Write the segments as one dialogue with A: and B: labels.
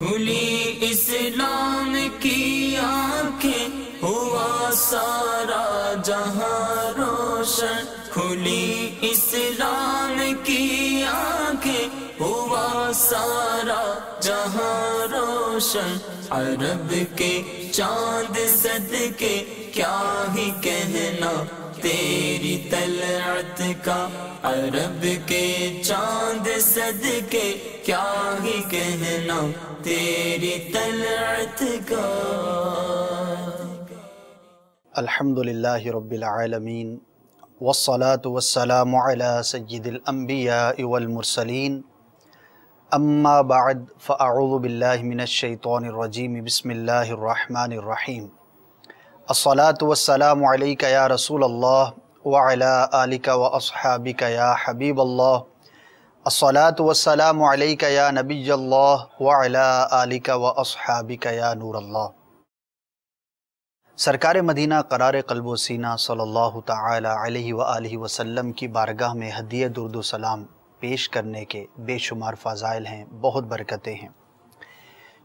A: کھلی اسلام کی آنکھیں ہوا سارا جہاں روشن، کھلی اسلام کی آنکھیں ہوا سارا جہاں روشن، عرب کے چاند صدقے کیا ہی کہنا تیری طلعت کا، عرب کے چاند صدقے کیا ہی کہنا تیری طلعت کا۔
B: الحمدللہ رب العالمین والصلاة والسلام علی سید الانبیاء والمرسلین، اما بعد فاعوذ باللہ من الشیطان الرجیم، بسم اللہ الرحمن الرحیم۔ الصلاة والسلام علیک یا رسول اللہ وعلی آلک واصحابک یا حبیب اللہ، الصلاة والسلام علیک یا نبی اللہ وعلی آلک واصحابک یا نور اللہ۔ سرکار مدینہ قرار قلب و سینہ صلی اللہ تعالی علیہ وآلہ وسلم کی بارگاہ میں ہدیہ درود و سلام پیش کرنے کے بے شمار فضائل ہیں، بہت برکتیں ہیں۔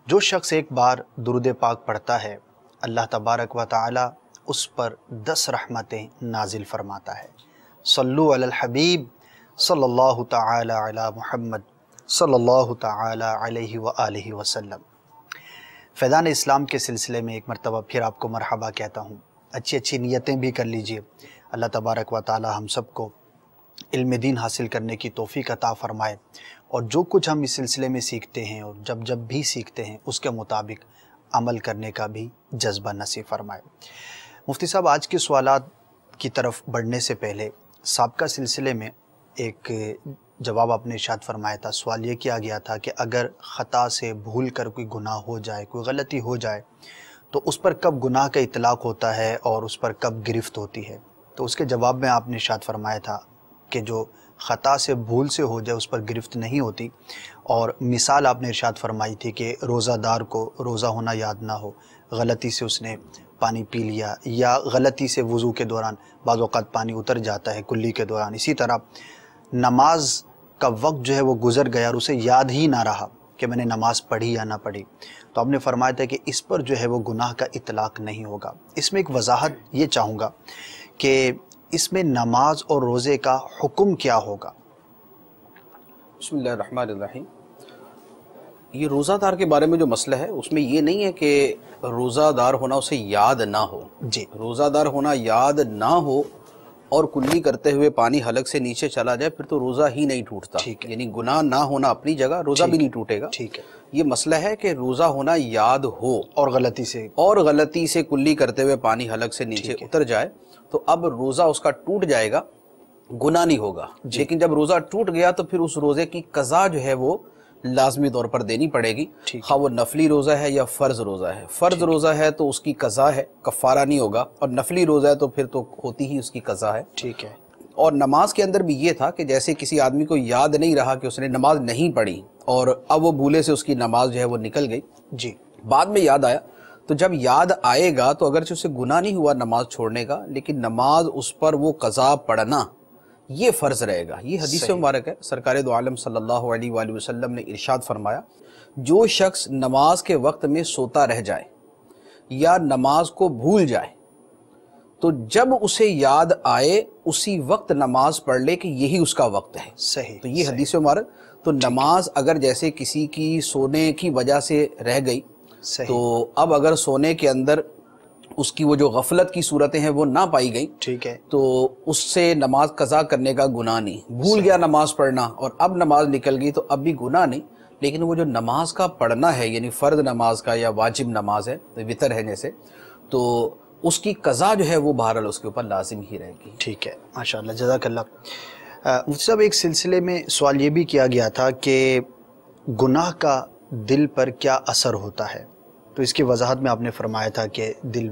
B: جو شخص ایک بار درود پاک پڑھتا ہے، اللہ تبارک و تعالی اس پر 10 رحمتیں نازل فرماتا ہے۔ صلو علی الحبیب صلی اللہ تعالی علی محمد صلی اللہ تعالی علیہ وآلہ وسلم۔ فیضان اسلام کے سلسلے میں ایک مرتبہ پھر آپ کو مرحبا کہتا ہوں، اچھی نیتیں بھی کر لیجئے۔ اللہ تبارک و تعالی ہم سب کو علم دین حاصل کرنے کی توفیق عطا فرمائے، اور جو کچھ ہم اس سلسلے میں سیکھتے ہیں اور جب بھی سیکھتے ہیں اس کے مطابق عمل کرنے کا بھی جذبہ نصیب فرمائے۔ مفتی صاحب، آج کے سوالات کی طرف بڑھنے سے پہلے سابقہ سلسلے میں ایک جواب آپ نے ارشاد فرمایا تھا، سوال یہ کیا گیا تھا کہ اگر خطا سے بھول کر کوئی گناہ ہو جائے، کوئی غلطی ہو جائے، تو اس پر کب گناہ کا اطلاق ہوتا ہے اور اس پر کب گرفت ہوتی ہے؟ تو اس کے جواب میں آپ نے ارشاد فرمایا تھا کہ جو خطا سے بھول سے ہو جائے اس پر گرفت نہیں ہوتی، اور مثال آپ نے ارشاد فرمائی تھی کہ روزہ دار کو روزہ ہونا یاد نہ ہو، غلطی سے اس نے پانی پی لیا، یا غلطی سے وضو کے دوران بعض اوقات پانی اتر جاتا ہے کلی کے دوران، اسی طرح نماز کا وقت جو ہے وہ گزر گیا اور اسے یاد ہی نہ رہا کہ میں نے نماز پڑھی یا نہ پڑھی، تو آپ نے فرمایا تھا کہ اس پر جو ہے وہ گناہ کا اطلاق نہیں ہوگا۔ اس میں ایک وضاحت یہ چاہوں گا کہ اس میں نماز اور روزے کا حکم کیا ہوگا؟
C: بسم اللہ الرحمن الرحیم۔ یہ روزہ دار کے بارے میں جو مسئلہ ہے اس میں یہ نہیں ہے کہ روزہ دار ہونا اسے یاد نہ ہو۔
B: جی،
C: روزہ دار ہونا یاد نہ ہو اور کلی کرتے ہوئے پانی حلق سے نیچے چلا جائے پھر تو روزہ ہی نہیں ٹوٹتا، یعنی گناہ نہ ہونا اپنی جگہ، روزہ بھی نہیں ٹوٹے گا۔
B: ٹھیک ہے،
C: یہ مسئلہ ہے کہ روزہ ہونا یاد ہو
B: اور غلطی سے
C: کلی کرتے ہوئے پانی حلق سے نیچے اتر جائے تو اب روزہ اس کا ٹوٹ جائے گا، گناہ نہیں ہوگا۔ لیکن جب روزہ ٹوٹ گیا تو پھر اس روزے کی قضا جو ہے وہ لازمی طور پر دینی پڑے گی، خواہ وہ نفلی روزہ ہے یا فرض روزہ ہے۔ فرض روزہ ہے تو اس کی قضا ہے، کفارہ نہیں ہوگا، اور نفلی روزہ ہے تو پھر تو ہوتی ہی اس کی قضا ہے۔
B: ٹھیک ہے۔
C: اور نماز کے اندر بھی یہ تھا کہ جیسے کسی آدمی کو یاد نہیں رہا کہ اس نے نماز نہیں پڑھی اور اب وہ بھولے سے اس کی نماز جو ہے وہ نکل گئی،
B: جی،
C: بعد میں یاد آیا، تو جب یاد آئے گا تو اگرچہ اسے گناہ نہیں ہوا نماز چھوڑنے کا، لیکن نماز اس پر وہ قضا پڑھنا یہ فرض رہے گا۔ یہ حدیث مبارک ہے، سرکار دو عالم صلی اللہ علیہ وآلہ وسلم نے ارشاد فرمایا، جو شخص نماز کے وقت میں سوتا رہ جائے یا نماز کو بھول جائے تو جب اسے یاد آئے اسی وقت نماز پڑھ لے کہ یہی اس کا وقت ہے۔
B: صحیح۔
C: تو یہ حدیث مبارک، تو نماز اگر جیسے کسی کی سونے کی وجہ سے رہ گئی تو اب اگر سونے کے اندر اس کی وہ جو غفلت کی صورتیں ہیں وہ نہ پائی گئی،
B: ٹھیک ہے،
C: تو اس سے نماز قضا کرنے کا گناہ نہیں۔ بھول گیا نماز پڑھنا اور اب نماز نکل گئی تو اب بھی گناہ نہیں، لیکن وہ جو نماز کا پڑھنا ہے، یعنی فرض نماز کا یا واجب نماز ہے، وتر ہے جیسے، تو اس کی قضا جو ہے وہ بہرحال اس کے اوپر لازم ہی رہے گی۔
B: ٹھیک ہے، ماشاءاللہ، جزاک اللہ۔ مفتی صاحب، ایک سلسلے میں سوال یہ بھی کیا گیا تھا کہ گناہ کا دل پر کیا اثر ہوتا ہے، تو اس کی وضاحت میں آپ نے فرمایا تھا کہ دل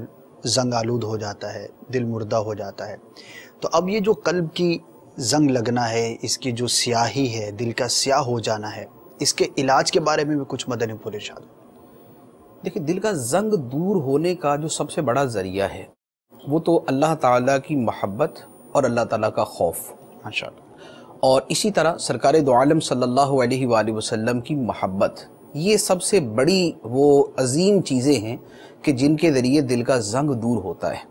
B: زنگ آلود ہو جاتا ہے، دل مردہ ہو جاتا ہے۔ تو اب یہ جو قلب کی زنگ لگنا ہے، اس کی جو سیاہی ہے، دل کا سیاہ ہو جانا ہے، اس کے علاج کے بارے میں بھی کچھ مدنی پور ارشاد۔
C: دیکھیں، دل کا زنگ دور ہونے کا جو سب سے بڑا ذریعہ ہے وہ تو اللہ تعالیٰ کی محبت اور اللہ تعالیٰ کا خوف،
B: ماشاءاللہ،
C: اور اسی طرح سرکار دو عالم صلی اللہ علیہ وآلہ وسلم کی محبت یہ سب سے بڑی وہ عظیم چیزیں ہیں کہ جن کے ذریعے دل کا زنگ دور ہوتا ہے۔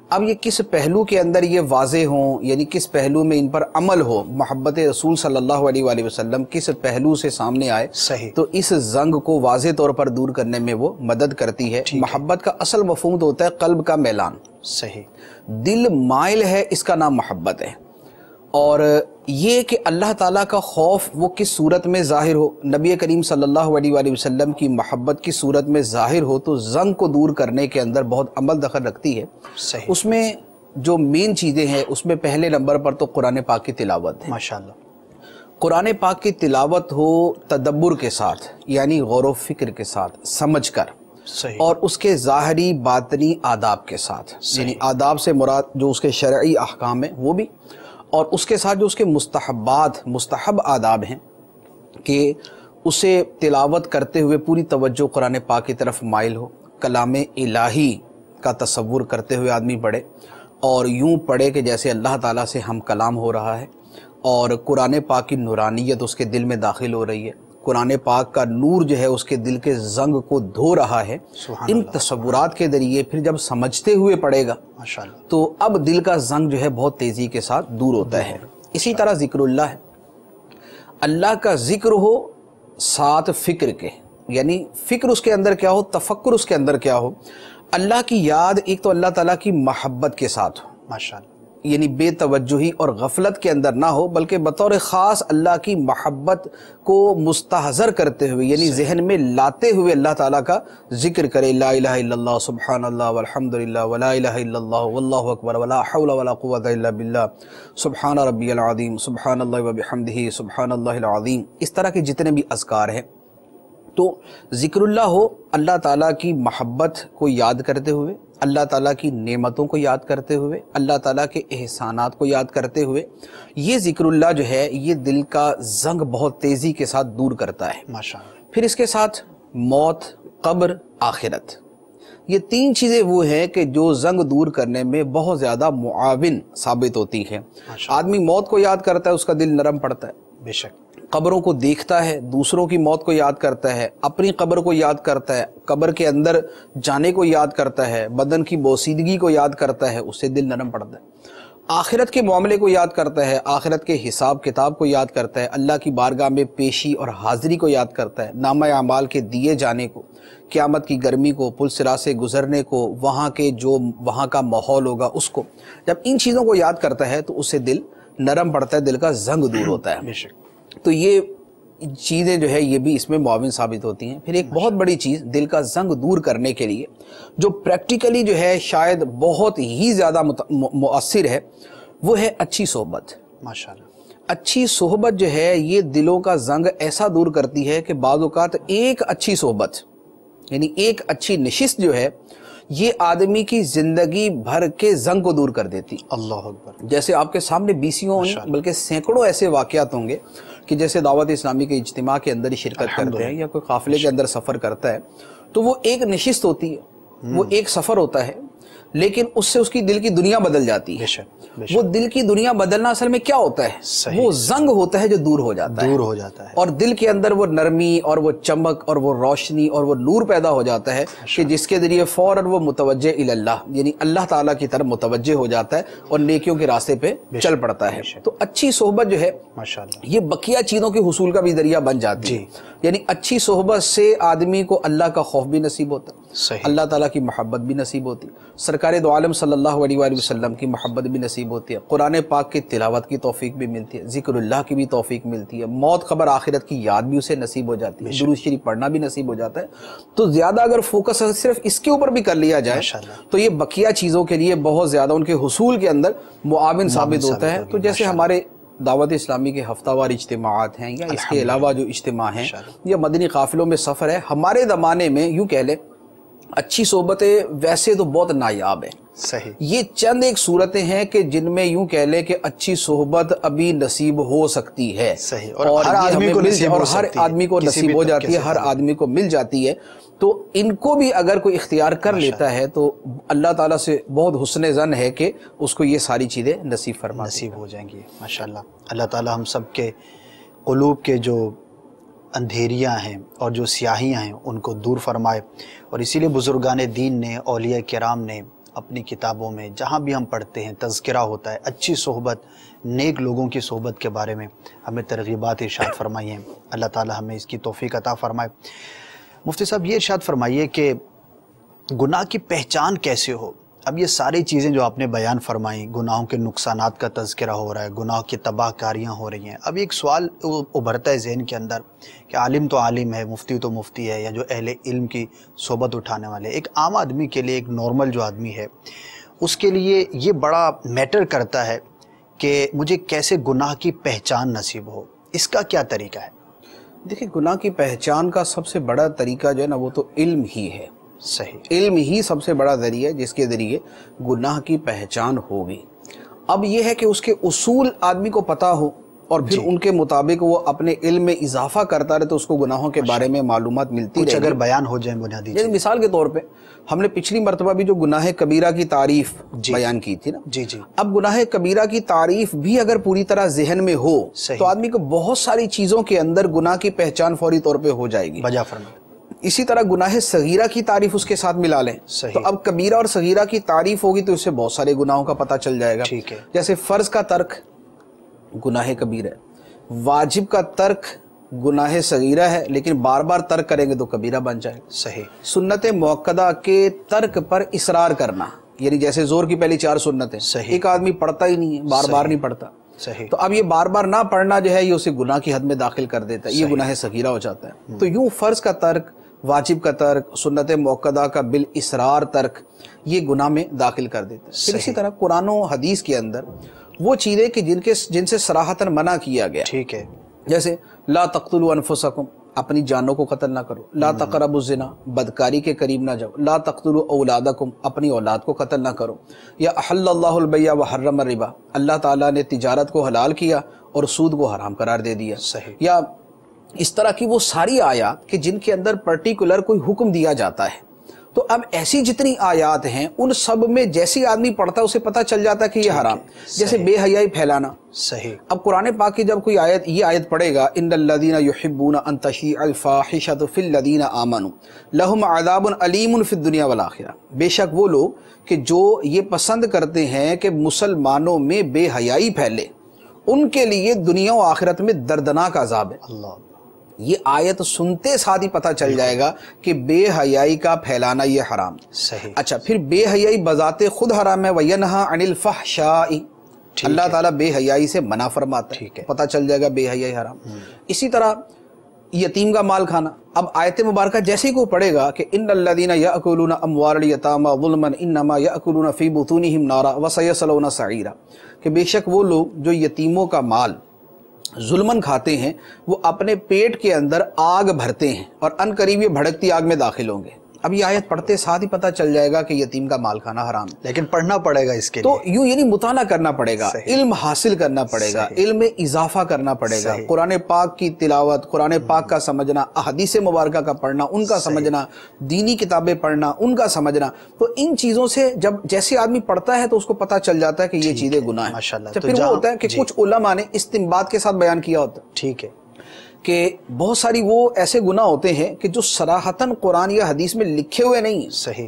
C: اب یہ کس پہلو کے اندر یہ واضح ہوں، یعنی کس پہلو میں ان پر عمل ہو، محبت رسول صلی اللہ علیہ وآلہ وسلم کس پہلو سے سامنے آئے،
B: صحیح،
C: تو اس زنگ کو واضح طور پر دور کرنے میں وہ مدد کرتی ہے۔ محبت کا اصل مفہوم تو ہوتا ہے قلب کا میلان،
B: صحیح،
C: دل مائل ہے، اس کا نام محبت ہے۔ اور یہ کہ اللہ تعالیٰ کا خوف وہ کس صورت میں ظاہر ہو، نبی کریم صلی اللہ علیہ وآلہ وسلم کی محبت کی صورت میں ظاہر ہو، تو زنگ کو دور کرنے کے اندر بہت عمل دخل رکھتی ہے۔
B: صحیح،
C: اس میں جو مین چیزیں ہیں، اس میں پہلے نمبر پر تو قرآن پاک کی تلاوت ہے۔
B: ماشاءاللہ،
C: قرآن پاک کی تلاوت ہو تدبر کے ساتھ، یعنی غور و فکر کے ساتھ، سمجھ کر،
B: صحیح،
C: اور اس کے ظاہری باطنی آداب کے ساتھ، یعنی آداب سے مراد جو اس کے شرعی احکام ہیں وہ بھی، اور اس کے ساتھ جو اس کے مستحب آداب ہیں، کہ اسے تلاوت کرتے ہوئے پوری توجہ قرآن پاک کی طرف مائل ہو، کلام الہی کا تصور کرتے ہوئے آدمی پڑھے، اور یوں پڑھے کہ جیسے اللہ تعالیٰ سے ہم کلام ہو رہا ہے، اور قرآن پاک کی نورانیت اس کے دل میں داخل ہو رہی ہے، قرآن پاک کا نور جو ہے اس کے دل کے زنگ کو دھو رہا ہے۔ ان تصورات کے ذریعے پھر جب سمجھتے ہوئے پڑھے گا
B: ماشاءاللہ،
C: تو اب دل کا زنگ جو ہے بہت تیزی کے ساتھ دور ہوتا ہے۔ اسی طرح ذکر اللہ ہے، اللہ کا ذکر ہو ساتھ فکر کے، یعنی فکر اس کے اندر کیا ہو، تفکر اس کے اندر کیا ہو، اللہ کی یاد ایک تو اللہ تعالیٰ کی محبت کے ساتھ ہو،
B: ماشاءاللہ،
C: یعنی بے توجہی اور غفلت کے اندر نہ ہو، بلکہ بطور خاص اللہ کی محبت کو مستحضر کرتے ہوئے، یعنی ذہن میں لاتے ہوئے اللہ تعالیٰ کا ذکر کرے، لا الہ الا اللہ، سبحان اللہ، والحمد للہ، ولا الہ الا اللہ، واللہ اکبر، ولا حول ولا قوت الا باللہ، سبحان ربی العظیم، سبحان اللہ وبحمدہ، سبحان اللہ العظیم۔ اس طرح کے جتنے بھی اذکار ہیں، تو ذکر اللہ ہو اللہ تعالیٰ کی محبت کو یاد کرتے ہوئے، اللہ تعالیٰ کی نعمتوں کو یاد کرتے ہوئے، اللہ تعالیٰ کے احسانات کو یاد کرتے ہوئے، یہ ذکر اللہ جو ہے یہ دل کا زنگ بہت تیزی کے ساتھ دور کرتا ہے۔
B: ماشاءاللہ،
C: پھر اس کے ساتھ موت، قبر، آخرت، یہ تین چیزیں وہ ہیں کہ جو زنگ دور کرنے میں بہت زیادہ معاون ثابت ہوتی ہیں۔ آدمی موت کو یاد کرتا ہے، اس کا دل نرم پڑتا ہے،
B: بے شک،
C: قبروں کو دیکھتا ہے، دوسروں کی موت کو یاد کرتا ہے، اپنی قبر کو یاد کرتا ہے، قبر کے اندر جانے کو یاد کرتا ہے، بدن کی بوسیدگی کو یاد کرتا ہے، اس سے دل نرم پڑتا ہے، آخرت کے معاملے کو یاد کرتا ہے، آخرت کے حساب کتاب کو یاد کرتا ہے، اللہ کی بارگاہ میں پیشی اور حاضری کو یاد کرتا ہے، نامہ اعمال کے دیے جانے کو، قیامت کی گرمی کو، پل صراط سے گزرنے کو، وہاں کا ماحول ہوگا اس کو، جب ان چیزوں کو یاد کرتا ہے تو اس سے دل نرم پڑتا ہے، دل کا زنگ دور ہوتا ہے۔
B: بے شک،
C: تو یہ چیزیں جو ہے یہ بھی اس میں معاون ثابت ہوتی ہیں۔ پھر ایک بہت بڑی چیز دل کا زنگ دور کرنے کے لیے جو پریکٹیکلی جو ہے شاید بہت ہی زیادہ مؤثر ہے، وہ ہے اچھی صحبت۔
B: ماشاءاللہ،
C: اچھی صحبت جو ہے یہ دلوں کا زنگ ایسا دور کرتی ہے کہ بعض اوقات ایک اچھی صحبت، یعنی ایک اچھی نشست جو ہے یہ آدمی کی زندگی بھر کے زنگ کو دور کر دیتی۔
B: اللہ اکبر،
C: جیسے آپ کے سامنے بیسیوں بلکہ سینکڑوں ایسے واقعات ہوں گے کہ جیسے دعوت اسلامی کے اجتماع کے اندر شرکت کرتے ہیں یا کوئی قافلے کے اندر سفر کرتا ہے، تو وہ ایک نشست ہوتی ہے، وہ ایک سفر ہوتا ہے، لیکن اس سے اس کی دل کی دنیا بدل جاتی ہے۔
B: بے شک،
C: وہ دل کی دنیا بدلنا اصل میں کیا ہوتا ہے؟ وہ زنگ ہوتا ہے جو دور ہو جاتا ہے،
B: دور ہو جاتا ہے،
C: اور دل کے اندر وہ نرمی اور وہ چمک اور وہ روشنی اور وہ نور پیدا ہو جاتا ہے کہ جس کے ذریعے فوراً وہ متوجہ الی اللہ، یعنی اللہ تعالیٰ کی طرف متوجہ ہو جاتا ہے اور نیکیوں کے راستے پہ چل پڑتا ہے۔ تو اچھی صحبت جو ہے
B: ماشاءاللہ،
C: یہ بقیہ چیزوں کے حصول کا بھی ذریعہ بن جاتی ہے، یعنی اچھی صحبت سے آدمی کو اللہ کا خوف بھی نصیب ہوتا ہے،
B: صحیح،
C: اللہ تعالیٰ کی محبت بھی نصیب ہوتی ہے، سرکار دو عالم صلی اللہ علیہ وآلہ وسلم کی محبت بھی نصیب ہوتی ہے، قرآن پاک کی تلاوت کی توفیق بھی ملتی ہے، ذکر اللہ کی بھی توفیق ملتی ہے، موت، قبر، آخرت کی یاد بھی اسے نصیب ہو جاتی ہے، درود شریف پڑھنا بھی نصیب ہو جاتا ہے۔ تو زیادہ اگر فوکس صرف اس کے اوپر بھی کر لیا جائے تو یہ بقیہ چیزوں کے لیے بہت زیادہ ان کے حصول کے اندر معاون ثابت ہوتا ہے۔ تو جیسے ہمارے دعوت اسلامی کے ہفتہ وار اجتماعات ہیں یا اس کے علاوہ جو اجتماع ہیں یا مدنی قافلوں میں سفر ہے، ہمارے زمانے میں یوں کہہ لیں اچھی صحبتیں ویسے تو بہت نایاب ہیں،
B: صحیح،
C: یہ چند ایک صورتیں ہیں کہ جن میں یوں کہہ لیں کہ اچھی صحبت ابھی نصیب ہو سکتی ہے،
B: صحیح، اور ہر آدمی کو نصیب ہو سکتی ہے،
C: ہر آدمی کو نصیب ہو جاتی ہے، ہر آدمی کو مل جاتی ہے۔ تو ان کو بھی اگر کوئی اختیار کر لیتا ہے تو اللہ تعالیٰ سے بہت حسن ظن ہے کہ اس کو یہ ساری چیزیں نصیب
B: ہو جائیں گی۔ ماشاءاللہ، اللہ تعالیٰ ہم سب کے قلوب کے جو اندھیریاں ہیں اور جو سیاہیاں ہیں ان کو دور فرمائے. اور اسی لیے بزرگان دین نے، اولیاء کرام نے اپنی کتابوں میں جہاں بھی ہم پڑھتے ہیں تذکرہ ہوتا ہے اچھی صحبت، نیک لوگوں کی صحبت کے بارے میں ہمیں ترغیبات ارشاد فرمائی ہیں. اللہ تعالی ہمیں اس کی توفیق عطا فرمائے. مفتی صاحب یہ ارشاد فرمائیے کہ گناہ کی پہچان کیسے ہو؟ اب یہ ساری چیزیں جو آپ نے بیان فرمائیں، گناہوں کے نقصانات کا تذکرہ ہو رہا ہے، گناہوں کی تباہ کاریاں ہو رہی ہیں. اب ایک سوال ابھرتا ہے ذہن کے اندر کہ عالم تو عالم ہے، مفتی تو مفتی ہے، یا جو اہل علم کی صحبت اٹھانے والے، ایک عام آدمی کے لیے، ایک نارمل جو آدمی ہے اس کے لیے یہ بڑا میٹر کرتا ہے کہ مجھے کیسے گناہ کی پہچان نصیب ہو. اس کا کیا طریقہ ہے؟
C: دیکھیں، گناہ کی پہچان کا سب سے بڑا طریقہ جو ہے نا وہ تو علم ہی ہے.
B: صحیح.
C: علم ہی سب سے بڑا ذریعہ ہے جس کے ذریعے گناہ کی پہچان ہوگی. اب یہ ہے کہ اس کے اصول آدمی کو پتہ ہو اور پھر ان کے مطابق وہ اپنے علم میں اضافہ کرتا رہے تو اس کو گناہوں کے بارے میں معلومات ملتی رہے.
B: اگر بیان ہو جائیں بنیادی
C: جیسے مثال کے طور پہ ہم نے پچھلی مرتبہ بھی جو گناہ کبیرہ کی تعریف بیان کی تھی نا.
B: جی جی.
C: اب گناہ کبیرہ کی تعریف بھی اگر پوری طرح ذہن میں ہو تو آدمی کو بہت ساری چیزوں کے اندر گناہ کی پہچان فوری طور پہ ہو جائے گی.
B: بجا فرمائیں. اسی
C: طرح گناہ صغیرہ کی تعریف اس کے ساتھ ملا لیں تو اب کبیرہ اور صغیرہ کی تعریف ہوگی تو اس سے بہت سارے گناہوں کا پتہ چل جائے گا.
B: ٹھیک ہے.
C: جیسے فرض کا ترک گناہ کبیرہ ہے، واجب کا ترک گناہ صغیرہ ہے، لیکن بار بار ترک کریں گے تو کبیرہ بن جائے.
B: صحیح.
C: سنت موقدہ کے ترک پر اصرار کرنا، یعنی جیسے زور کی پہلی 4 سنتیں ایک آدمی پڑھتا ہی نہیں ہے، بار بار نہیں پڑھتا، تو اب یہ بار بار نہ پڑھنا جو ہے یہ اسے گناہ کی حد میں داخل کر دیتا ہے، یہ گناہ صغیرہ ہو جاتا ہے. تو یوں فرض کا ترک، واجب کا ترک، سنت موقدہ کا بالاسرار ترک یہ گناہ میں داخل کر دیتا ہے. پھر اسی طرح قرآن و حدیث کے اندر وہ چیزیں کہ جن سے صراحتاً منع کیا گیا،
B: ٹھیک ہے،
C: جیسے لا تقتلوا انفسکم، اپنی جانوں کو قتل نہ کرو، لا تقربوا الزنا، بدکاری کے قریب نہ جاؤ، لا تقتلوا اولادکم، اپنی اولاد کو قتل نہ کرو، یا احل اللہ البیع وحرم الربا، اللہ تعالیٰ نے تجارت کو حلال کیا اور سود کو حرام قرار دے دیا.
B: صحیح.
C: یا اس طرح کی وہ ساری آیات کہ جن کے اندر پرٹیکولر کوئی حکم دیا جاتا ہے. تو اب ایسی جتنی آیات ہیں ان سب میں جیسی آدمی پڑھتا ہے اسے پتہ چل جاتا ہے کہ یہ حرام. جیسے بے حیائی پھیلانا.
B: صحیح.
C: اب قرآن پاک کی جب کوئی آیت، یہ آیت پڑھے گا ان الذین یحبون ان تشیع الفاحشۃ فی الذین آمنوا لہم عذاب علیم فی الدنیا والآخرہ، بے شک وہ لوگ کہ جو یہ پسند کرتے ہیں کہ مسلمانوں میں بے حیائی پھیلے ان کے لیے دنیا و آخرت میں دردناک عذاب ہے.
B: اللہ.
C: یہ آیت سنتے ساتھ ہی پتہ چل جائے گا کہ بے حیائی کا پھیلانا یہ حرام.
B: صحیح.
C: اچھا، پھر بے حیائی بذات خود حرام ہے. وَيَنْهَا عَنِ الْفَحْشَاءِ، اللہ تعالیٰ بے حیائی سے منع فرماتا ہے، پتہ چل جائے گا بے حیائی حرام. اسی طرح یتیم کا مال کھانا. اب آیت مبارکہ جیسے ہی کو پڑھے گا کہ ان الذین یأکلون اموال الیتامی ظلما انما یأکلون فی بطونہم نارا وسیصلون سعیرا، کہ بے شک وہ لوگ جو یتیموں کا مال ظلمن کھاتے ہیں وہ اپنے پیٹ کے اندر آگ بھرتے ہیں اور ان قریب یہ بھڑکتی آگ میں داخل ہوں گے. اب یہ آیت پڑھتے ساتھ ہی پتہ چل جائے گا کہ یتیم کا مال کھانا حرام ہے،
B: لیکن پڑھنا پڑے گا اس کے
C: تو یوں یعنی مطالعہ کرنا پڑے گا، علم حاصل کرنا پڑے گا، علم میں اضافہ کرنا پڑے گا. قرآن پاک کی تلاوت، قرآن پاک کا سمجھنا، احادیث مبارکہ کا پڑھنا، ان کا سمجھنا، دینی کتابیں پڑھنا، ان کا سمجھنا. تو ان چیزوں سے جب جیسے آدمی پڑھتا ہے تو اس کو پتہ چل جاتا ہے کہ یہ چیزیں گناہ ہیں.
B: ماشاءاللہ.
C: تو پھر وہ ہوتا ہے کہ کچھ علماء نے استنباط کے ساتھ بیان کیا ہوتا ہے.
B: ٹھیک ہے.
C: کہ بہت ساری وہ ایسے گناہ ہوتے ہیں کہ جو صراحتاً قرآن یا حدیث میں لکھے ہوئے نہیں ہیں.
B: صحیح.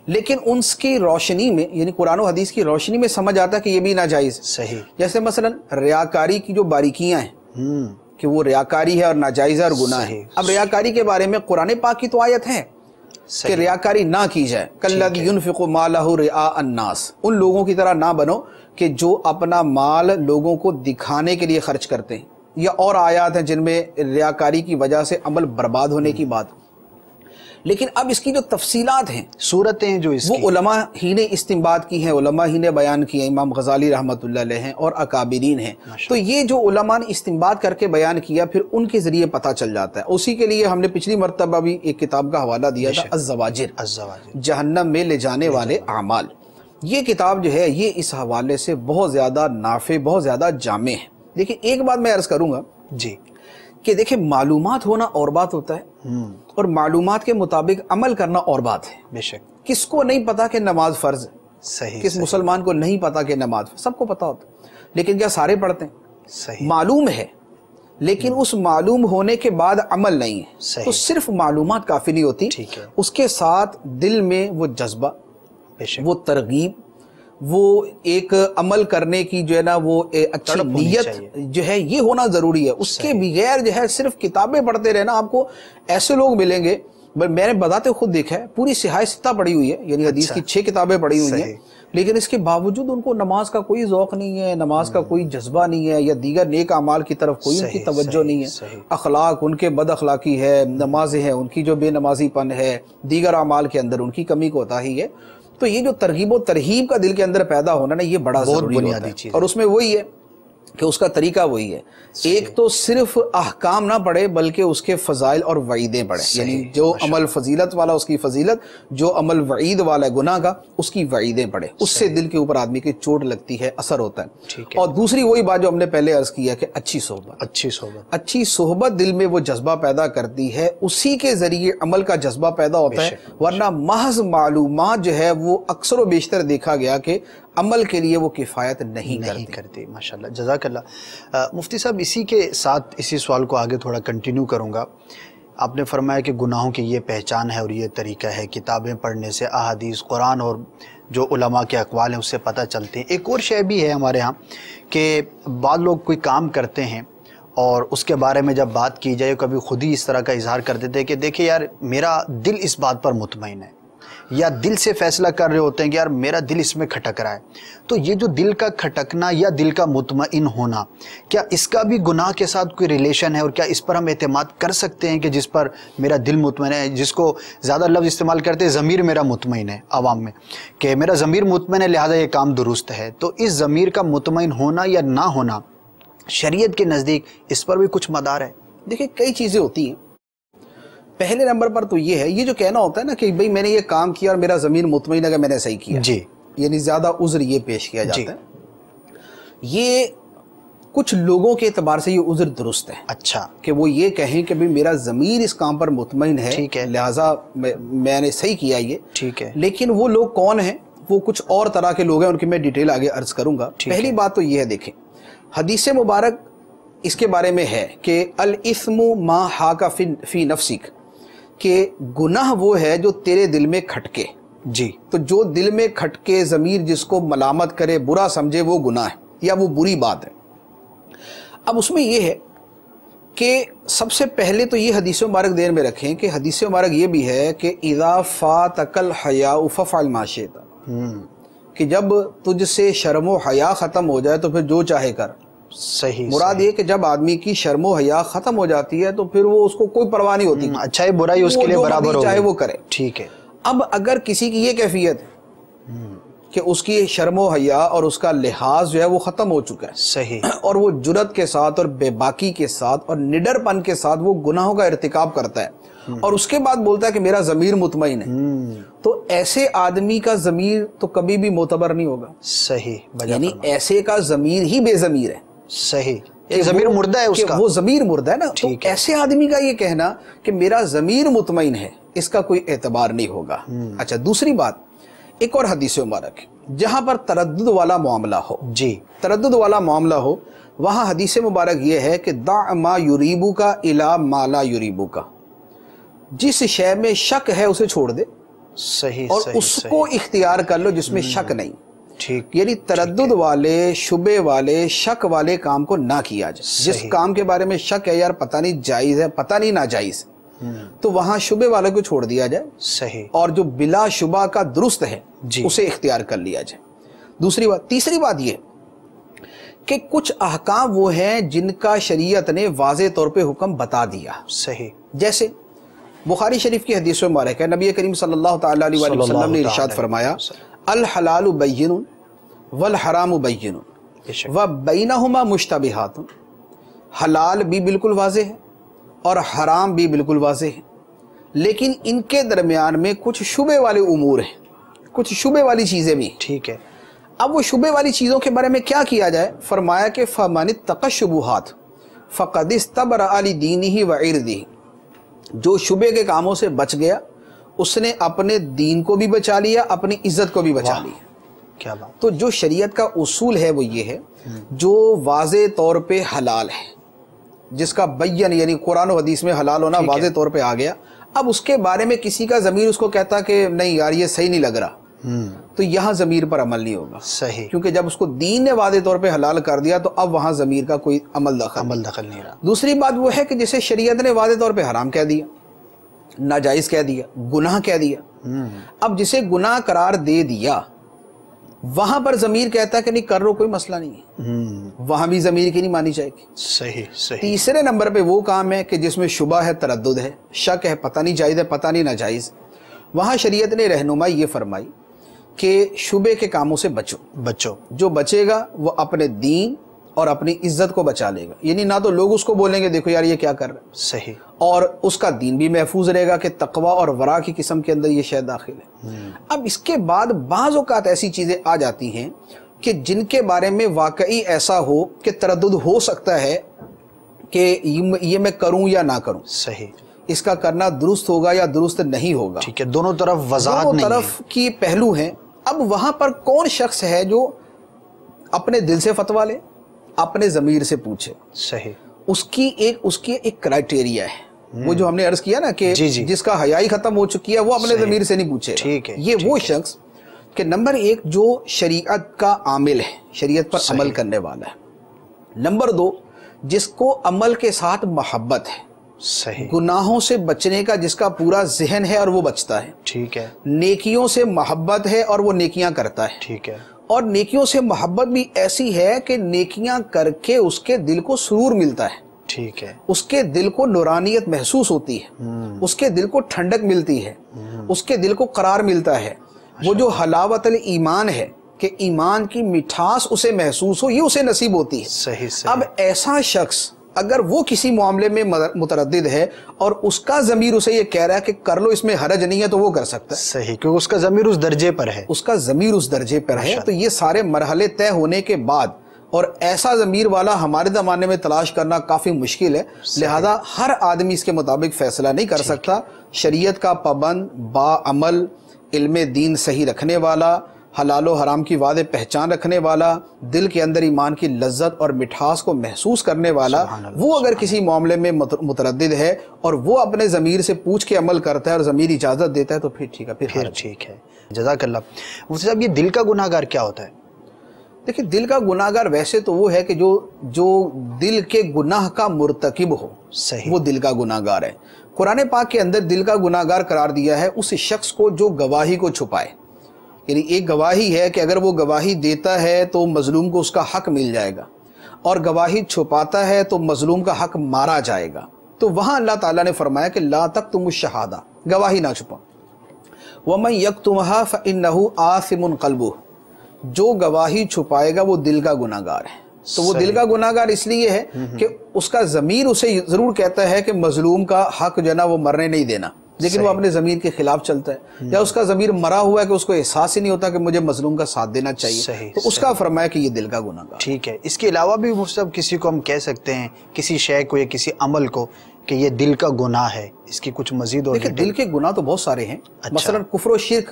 C: لیکن ان کی روشنی میں، یعنی قرآن و حدیث کی روشنی میں سمجھ آتا ہے کہ یہ بھی ناجائز ہے.
B: صحیح.
C: جیسے مثلا ریاکاری کی جو باریکیاں ہیں کہ وہ ریاکاری ہے اور ناجائز ہے اور گناہ ہے. اب ریاکاری کے بارے میں قرآن پاک کی تو آیت ہے کہ ریاکاری نہ کی جائے. کالذی ینفق مالہ رئاء الناس، ان لوگوں کی طرح نہ بنو کہ جو اپنا مال لوگوں کو دکھانے کے لیے خرچ کرتے ہیں. یا اور آیات ہیں جن میں ریاکاری کی وجہ سے عمل برباد ہونے کی بات. لیکن اب اس کی جو تفصیلات ہیں،
B: صورتیں جو اس
C: وہ علماء ہی نے استنباط کی ہیں، علماء ہی نے بیان کی ہیں، امام غزالی رحمۃ اللہ علیہ ہیں اور اکابرین ہیں. تو یہ جو علماء نے استنباط کر کے بیان کیا پھر ان کے ذریعے پتہ چل جاتا ہے. اسی کے لیے ہم نے پچھلی مرتبہ بھی ایک کتاب کا حوالہ دیا تھا، الزواجر، جہنم میں لے جانے والے اعمال. یہ کتاب جو ہے یہ اس حوالے سے بہت زیادہ نافع، بہت زیادہ جامع ہے. دیکھیں ایک بات میں عرض کروں گا
B: جی
C: کہ دیکھیں معلومات ہونا اور بات ہوتا ہے اور معلومات کے مطابق عمل کرنا اور بات ہے.
B: بے شک.
C: کس کو نہیں پتا کہ نماز فرض ہے؟
B: صحیح.
C: کس مسلمان کو نہیں پتا کہ نماز فرض؟ سب کو پتا ہوتا ہے، لیکن کیا سارے پڑھتے ہیں؟
B: صحیح.
C: معلوم ہے لیکن اس معلوم ہونے کے بعد عمل نہیں ہے، تو صرف معلومات کافی نہیں ہوتی، اس کے ساتھ دل میں وہ جذبہ، وہ ترغیب، وہ ایک عمل کرنے کی جو ہے نا وہ اچھی نیت جو ہے یہ ہونا ضروری ہے۔ اس کے بغیر جو ہے صرف کتابیں پڑھتے رہنا، آپ کو ایسے لوگ ملیں گے، میں نے بذات خود دیکھا ہے، پوری صحاح ستہ پڑھی ہوئی ہے، یعنی حدیث کی 6 کتابیں پڑھی ہوئی ہیں، لیکن اس کے باوجود ان کو نماز کا کوئی ذوق نہیں ہے، نماز کا کوئی جذبہ نہیں ہے، یا دیگر نیک اعمال کی طرف کوئی ان کی توجہ نہیں ہے، اخلاق ان کے بد اخلاقی ہے، نمازیں ہیں ان کی جو بے نمازی پن ہے، دیگر اعمال کے اندر ان کی کمی کوتاہی ہے۔ تو یہ جو ترغیب و ترہیب کا دل کے اندر پیدا ہونا نا، یہ بڑا ضروری ہوتا ہے، اور اس میں وہی ہے کہ اس کا طریقہ وہی ہے، ایک تو صرف احکام نہ پڑھے بلکہ اس کے فضائل اور وعیدیں پڑھے، یعنی جو عمل فضیلت والا اس کی فضیلت، جو عمل وعید والا ہے گناہ کا اس کی وعیدیں پڑھے، اس سے دل کے اوپر آدمی کی چوٹ لگتی ہے، اثر ہوتا ہے۔ اور دوسری وہی بات جو ہم نے پہلے عرض کیا کہ اچھی صحبت دل میں وہ جذبہ پیدا کرتی ہے، اسی کے ذریعے عمل کا جذبہ پیدا ہوتا ہے، ورنہ محض معلومات جو ہے وہ اکثر و بیشتر دیکھا گیا کہ عمل کے لیے وہ کفایت نہیں کرتی۔
B: ماشاءاللہ، جزاک اللہ۔ مفتی صاحب اسی کے ساتھ اسی سوال کو آگے تھوڑا کنٹینیو کروں گا۔ آپ نے فرمایا کہ گناہوں کی یہ پہچان ہے اور یہ طریقہ ہے، کتابیں پڑھنے سے، احادیث، قرآن اور جو علماء کے اقوال ہیں اس سے پتہ چلتے ہیں۔ ایک اور شے بھی ہے ہمارے ہاں کہ بعض لوگ کوئی کام کرتے ہیں اور اس کے بارے میں جب بات کی جائے کبھی خود ہی اس طرح کا اظہار کر دیتے ہیں کہ دیکھیں یار میرا دل اس بات پر مطمئن ہے، یا دل سے فیصلہ کر رہے ہوتے ہیں کہ یار میرا دل اس میں کھٹک رہا ہے۔ تو یہ جو دل کا کھٹکنا یا دل کا مطمئن ہونا، کیا اس کا بھی گناہ کے ساتھ کوئی ریلیشن ہے، اور کیا اس پر ہم اعتماد کر سکتے ہیں کہ جس پر میرا دل مطمئن ہے، جس کو زیادہ لفظ استعمال کرتے ہیں ضمیر میرا مطمئن ہے عوام میں، کہ میرا ضمیر مطمئن ہے لہذا یہ کام درست ہے، تو اس ضمیر کا مطمئن ہونا یا نہ ہونا شریعت کے نزدیک اس پر بھی کچھ مدار ہے؟
C: دیکھیں کئی چیزیں ہوتی ہیں۔ پہلے نمبر پر تو یہ ہے، یہ جو کہنا ہوتا ہے نا کہ بھئی میں نے یہ کام کیا اور میرا ضمیر مطمئن ہے کہ میں نے صحیح کیا،
B: جی،
C: یعنی زیادہ عذر یہ پیش کیا جاتا ہے، یہ کچھ لوگوں کے اعتبار سے یہ عذر درست ہے،
B: اچھا،
C: کہ وہ یہ کہیں کہ بھئی میرا ضمیر اس کام پر مطمئن ہے، لہٰذا میں نے صحیح کیا یہ، ٹھیک ہے۔ لیکن وہ لوگ کون ہیں؟ وہ کچھ اور طرح کے لوگ ہیں، ان کی میں ڈیٹیل آگے عرض کروں گا۔ پہلی بات تو یہ ہے، دیکھیں حدیث مبارک اس کے بارے میں ہے کہ الاسم ما حاک فی نفسک، کہ گناہ وہ ہے جو تیرے دل میں کھٹکے، جی، تو جو دل میں کھٹکے ضمیر جس کو ملامت کرے، برا سمجھے، وہ گناہ ہے یا وہ بری بات ہے۔ اب اس میں یہ ہے کہ سب سے پہلے تو یہ حدیث مبارک دیر میں رکھیں کہ حدیث مبارک یہ بھی ہے کہ اذا فاتک الحیاء ففعل ما شئت، کہ جب تجھ سے شرم و حیا ختم ہو جائے تو پھر جو چاہے کر۔
B: صحیح،
C: مراد یہ کہ جب آدمی کی شرم و حیا ختم ہو جاتی ہے تو پھر وہ اس کو کوئی پرواہ نہیں ہوتی،
B: اچھا ہے برائی اس کے لیے برابر ہو،
C: چاہے وہ کرے،
B: ٹھیک ہے۔
C: اب اگر کسی کی یہ کیفیت کہ اس کی شرم و حیا اور اس کا لحاظ جو ہے وہ ختم ہو چکا ہے،
B: صحیح،
C: اور وہ جرات کے ساتھ اور بے باکی کے ساتھ اور نڈر پن کے ساتھ وہ گناہوں کا ارتکاب کرتا ہے اور اس کے بعد بولتا ہے کہ میرا ضمیر مطمئن ہے، تو ایسے آدمی کا ضمیر تو کبھی بھی معتبر نہیں ہوگا،
B: صحیح،
C: یعنی ایسے کا ضمیر ہی بے ضمیر ہے،
B: صحیح، ضمیر مردہ ہے اس کا،
C: وہ ضمیر مردہ ہے نا، تو ایسے آدمی کا یہ کہنا کہ میرا ضمیر مطمئن ہے اس کا کوئی اعتبار نہیں ہوگا۔ اچھا، دوسری بات، ایک اور حدیث مبارک جہاں پر تردد والا معاملہ ہو، جی، تردد والا معاملہ ہو، وہاں حدیث مبارک یہ ہے کہ دع ما یریبک الی ما لا یریبک، جس شے میں شک ہے اسے چھوڑ دے، صحیح، اور اس کو اختیار کر لو جس میں شک نہیں، ٹھیک، یعنی تردد والے، شبے والے، شک والے کام کو نہ کیا جائے۔ جس کام کے بارے میں شک ہے یار پتہ نہیں جائز ہے، پتہ نہیں ناجائز، تو وہاں شبے والے کو چھوڑ دیا جائے، صحیح، اور جو بلا شبہ کا درست ہے اسے اختیار کر لیا جائے۔ دوسری بات، تیسری بات یہ کہ کچھ احکام وہ ہیں جن کا شریعت نے واضح طور پہ حکم بتا دیا، صحیح، جیسے بخاری شریف کی حدیث مبارک ہے، نبی کریم صلی اللہ تعالی علیہ وآلہ وسلم نے ارشاد فرمایا الحلال بین والحرام بین وبینہما مشتبہات، حلال بھی بالکل واضح ہے اور حرام بھی بالکل واضح ہے، لیکن ان کے درمیان میں کچھ شبے والے امور ہیں، کچھ شبے والی چیزیں بھی، ٹھیک ہے۔ اب وہ شبے والی چیزوں کے بارے میں کیا کیا جائے؟ فرمایا کہ فَمَنِ اتَّقَى الشُّبُهَاتِ فَقَدِ اسْتَبْرَأَ لِدِينِهِ وَعِرْضِهِ، جو شبے کے کاموں سے بچ گیا اس نے اپنے دین کو بھی بچا لیا، اپنی عزت کو بھی بچا لیا۔ کیا بات! تو جو شریعت کا اصول ہے وہ یہ ہے، جو واضح طور پہ حلال ہے، جس کا بیان یعنی قرآن و حدیث میں حلال ہونا واضح طور پہ آ گیا، اب اس کے بارے میں کسی کا ضمیر اس کو کہتا کہ نہیں یار یہ صحیح نہیں لگ رہا، تو یہاں ضمیر پر عمل نہیں ہوگا،
B: صحیح،
C: کیونکہ جب اس کو دین نے واضح طور پہ حلال کر دیا تو اب وہاں ضمیر کا کوئی عمل دخل نہیں رہا۔ دوسری بات وہ ہے کہ جسے شریعت نے واضح طور پہ حرام کہہ دیا، ناجائز کہہ دیا، گناہ کہہ دیا، اب جسے گناہ قرار دے دیا وہاں پر ضمیر کہتا ہے کہ نہیں کر رہو کوئی مسئلہ نہیں ہے، وہاں بھی ضمیر کی نہیں مانی جائے گی۔
B: صحیح صحیح۔
C: تیسرے نمبر پہ وہ کام ہے کہ جس میں شبہ ہے، تردد ہے، شک ہے، پتہ نہیں جائز ہے، پتہ نہیں ناجائز، وہاں شریعت نے رہنمائی یہ فرمائی کہ شبے کے کاموں سے بچو، جو بچے گا وہ اپنے دین اور اپنی عزت کو بچا لے گا، یعنی نہ تو لوگ اس کو بولیں گے دیکھو یار یہ کیا کر رہا ہے،
B: صحیح،
C: اور اس کا دین بھی محفوظ رہے گا کہ تقوی اور ورع کی قسم کے اندر یہ شے داخل ہے۔ اب اس کے بعد بعض اوقات ایسی چیزیں آ جاتی ہیں کہ جن کے بارے میں واقعی ایسا ہو کہ تردد ہو سکتا ہے کہ یہ میں کروں یا نہ کروں،
B: صحیح،
C: اس کا کرنا درست ہوگا یا درست نہیں ہوگا،
B: ٹھیک ہے، دونوں طرف وضاحت نہیں ہے،
C: دونوں طرف کی پہلو ہیں۔ اب وہاں پر کون شخص ہے جو اپنے دل سے فتویٰ لے، اپنے ضمیر سے پوچھے؟
B: صحیح،
C: اس کی ایک کرائٹیریا ہے، وہ جو ہم نے عرض کیا نا کہ جس کا حیائی ختم ہو چکی ہے وہ اپنے ضمیر سے نہیں پوچھے،
B: ٹھیک ہے،
C: یہ وہ شخص کہ نمبر ایک جو شریعت کا عامل ہے، شریعت پر عمل کرنے والا ہے، نمبر دو جس کو عمل کے ساتھ محبت ہے،
B: صحیح،
C: گناہوں سے بچنے کا جس کا پورا ذہن ہے اور وہ بچتا ہے،
B: ٹھیک ہے،
C: نیکیوں سے محبت ہے اور وہ نیکیاں کرتا ہے،
B: ٹھیک ہے،
C: اور نیکیوں سے محبت بھی ایسی ہے کہ نیکیاں کر کے اس کے دل کو سرور ملتا ہے،
B: ٹھیک ہے،
C: اس کے دل کو نورانیت محسوس ہوتی ہے، اس کے دل کو ٹھنڈک ملتی ہے، اس کے دل کو قرار ملتا ہے، وہ جو حلاوت الایمان ہے کہ ایمان کی مٹھاس اسے محسوس ہو، یہ اسے نصیب ہوتی ہے۔
B: صحیح صحیح۔
C: اب ایسا شخص اگر وہ کسی معاملے میں متردد ہے اور اس کا ضمیر اسے یہ کہہ رہا ہے کہ کر لو اس میں حرج نہیں ہے تو وہ کر سکتا ہے،
B: صحیح، کیونکہ اس کا ضمیر اس درجے پر ہے،
C: اس کا ضمیر اس درجے پر ہے۔ تو یہ سارے مرحلے طے ہونے کے بعد، اور ایسا ضمیر والا ہمارے زمانے میں تلاش کرنا کافی مشکل ہے، لہذا ہر آدمی اس کے مطابق فیصلہ نہیں کر سکتا۔ شریعت کا پابند، با عمل، علم دین صحیح رکھنے والا، حلال و حرام کی واضح پہچان رکھنے والا، دل کے اندر ایمان کی لذت اور مٹھاس کو محسوس کرنے والا، وہ اگر کسی معاملے میں متردد ہے اور وہ اپنے ضمیر سے پوچھ کے عمل کرتا ہے اور ضمیر اجازت دیتا ہے تو پھر ٹھیک ہے، پھر
B: ٹھیک ہے۔ جزاک اللہ۔ مفتی صاحب، یہ دل کا گناہ گار کیا ہوتا ہے؟
C: دیکھیں، دل کا گناہ گار ویسے تو وہ ہے کہ جو دل کے گناہ کا مرتکب ہو،
B: صحیح،
C: وہ دل کا گناہ گار ہے۔ قرآن پاک کے اندر دل کا گناہ گار قرار دیا ہے اس شخص کو جو گواہی کو چھپائے، یعنی ایک گواہی ہے کہ اگر وہ گواہی دیتا ہے تو مظلوم کو اس کا حق مل جائے گا، اور گواہی چھپاتا ہے تو مظلوم کا حق مارا جائے گا۔ تو وہاں اللہ تعالیٰ نے فرمایا کہ لا تکتموا الشہادہ، گواہی نہ چھپاؤ، ومن یکتمھا فانہ آثم قلبہ، جو گواہی چھپائے گا وہ دل کا گناہ گار ہے۔ تو وہ دل کا گناہ گار اس لیے ہے کہ اس کا ضمیر اسے ضرور کہتا ہے کہ مظلوم کا حق جو ہے نا وہ مرنے نہیں دینا، لیکن وہ اپنے ضمیر کے خلاف چلتا ہے، یا اس کا ضمیر مرا ہوا ہے کہ اس کو احساس ہی نہیں ہوتا کہ مجھے مظلوم کا ساتھ دینا چاہیے، تو اس کا فرمایا کہ یہ دل کا گناہ گار۔
B: ٹھیک ہے۔ اس کے علاوہ بھی مفتی صاحب کسی کو ہم کہہ سکتے ہیں، کسی شے کو یا کسی عمل کو، کہ یہ دل کا گناہ ہے، اس کی کچھ مزید اور؟
C: دیکھیں، دل کے گناہ تو بہت سارے ہیں، مثلا کفر و شرک،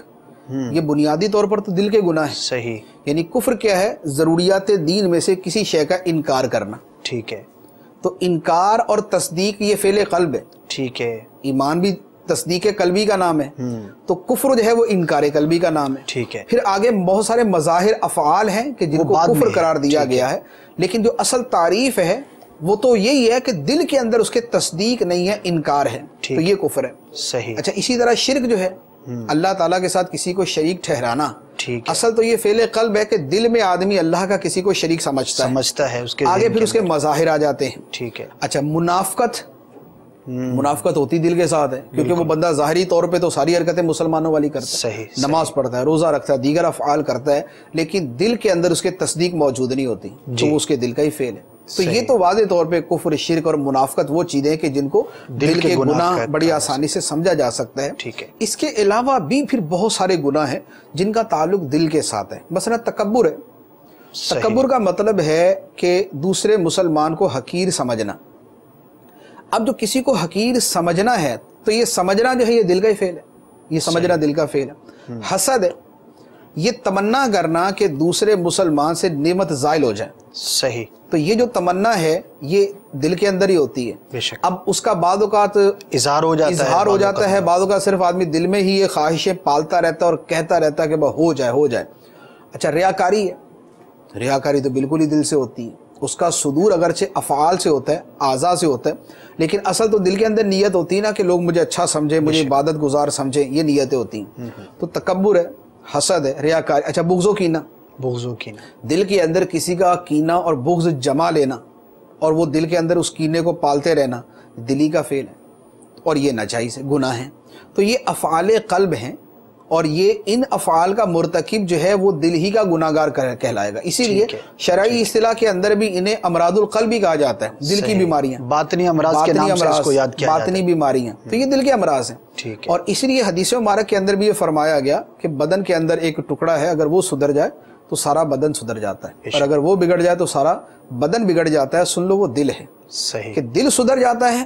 C: یہ بنیادی طور پر تو دل کے گناہ ہیں۔
B: صحیح،
C: یعنی کفر کیا ہے؟ ضروریات دین میں سے کسی شے کا انکار کرنا۔
B: ٹھیک ہے،
C: تو انکار اور تصدیق یہ فعل قلب ہے،
B: ٹھیک ہے،
C: ایمان بھی تصدیق قلبی کا نام ہے، تو کفر جو ہے وہ انکار قلبی کا نام ہے۔
B: ٹھیک ہے۔
C: پھر آگے بہت سارے مظاہر افعال ہیں کہ جن کو کفر قرار دیا گیا ہے، لیکن جو اصل تعریف ہے وہ تو یہی ہے کہ دل کے اندر اس کے تصدیق نہیں ہے، انکار ہے، تو یہ کفر ہے۔
B: صحیح۔
C: اچھا، اسی طرح شرک جو ہے، اللہ تعالیٰ کے ساتھ کسی کو شریک ٹھہرانا،
B: ٹھیک ہے،
C: اصل تو یہ فعل قلب ہے کہ دل میں آدمی اللہ کا کسی کو شریک سمجھتا ہے،
B: اس کے
C: آگے پھر اس کے مظاہر آ جاتے ہیں۔
B: ٹھیک ہے۔
C: اچھا، منافقت ہوتی دل کے ساتھ ہے، کیونکہ وہ بندہ ظاہری طور پہ تو ساری حرکتیں مسلمانوں والی کرتا ہے، نماز پڑھتا ہے، روزہ رکھتا ہے، دیگر افعال کرتا ہے، لیکن دل کے اندر اس کے تصدیق موجود نہیں ہوتی، تو وہ اس کے دل کا ہی فعل ہے۔ تو یہ تو واضح طور پہ کفر، شرک اور منافقت وہ چیزیں کہ جن کو دل کے گناہ بڑی آسانی سے سمجھا جا سکتا ہے۔
B: ٹھیک ہے۔
C: اس کے علاوہ بھی پھر بہت سارے گناہ ہیں جن کا تعلق دل کے ساتھ ہے، مثلا تکبر ہے۔ تکبر کا مطلب ہے کہ دوسرے مسلمان کو حقیر سمجھنا۔ اب جو کسی کو حقیر سمجھنا ہے تو یہ سمجھنا جو ہے یہ دل کا ہی فعل ہے، یہ سمجھنا دل کا فعل ہے۔ حسد ہے، یہ تمنا کرنا کہ دوسرے مسلمان سے نعمت زائل ہو جائے.
B: صحیح.
C: تو یہ جو تمنا ہے یہ دل کے اندر ہی ہوتی ہے.
B: بے شک.
C: اب اس کا بعض اوقات
B: اظہار ہو جاتا ہے،
C: بعض اوقات صرف آدمی دل میں ہی یہ خواہشیں پالتا رہتا ہے اور کہتا رہتا ہے کہ ہو جائے ہو جائے. اچھا ریاکاری ہے، ریاکاری تو بالکل ہی دل سے ہوتی ہے. اس کا صدور اگرچہ افعال سے ہوتا ہے، اعضاء سے ہوتا ہے، لیکن اصل تو دل کے اندر نیت ہوتی ہے نا کہ لوگ مجھے اچھا سمجھیں، مجھے عبادت گزار سمجھیں، یہ نیتیں ہوتی ہیں. تو تکبر ہے، حسد ہے، ریاکاری. اچھا بغض و کینہ، دل کے اندر کسی کا کینہ اور بغض جما لینا اور وہ دل کے اندر اس کینے کو پالتے رہنا دلی کا فعل ہے اور یہ ناجائز ہے، گناہ ہے. تو یہ افعال قلب ہیں اور یہ ان افعال کا مرتکب جو ہے وہ دل ہی کا گناہگار کہلائے گا. اسی لیے شرعی اصطلاح کے اندر بھی انہیں امراض القلب کہا جاتا ہے، دل کی بیماریاں،
B: باطنی امراض کے نام سے اس کو یاد کیا جاتا ہے،
C: باطنی بیماریاں. تو یہ دل کے امراض ہیں. اور اس لیے حدیث مبارک کے اندر بھی یہ فرمایا گیا کہ بدن کے اندر ایک ٹکڑا ہے، اگر وہ سدھر جائے تو سارا بدن سدھر جاتا ہے، اور اگر وہ بگڑ جائے تو سارا بدن بگڑ جاتا ہے. سن لو وہ دل ہے.
B: صحیح.
C: کہ دل سدھر جاتا ہے،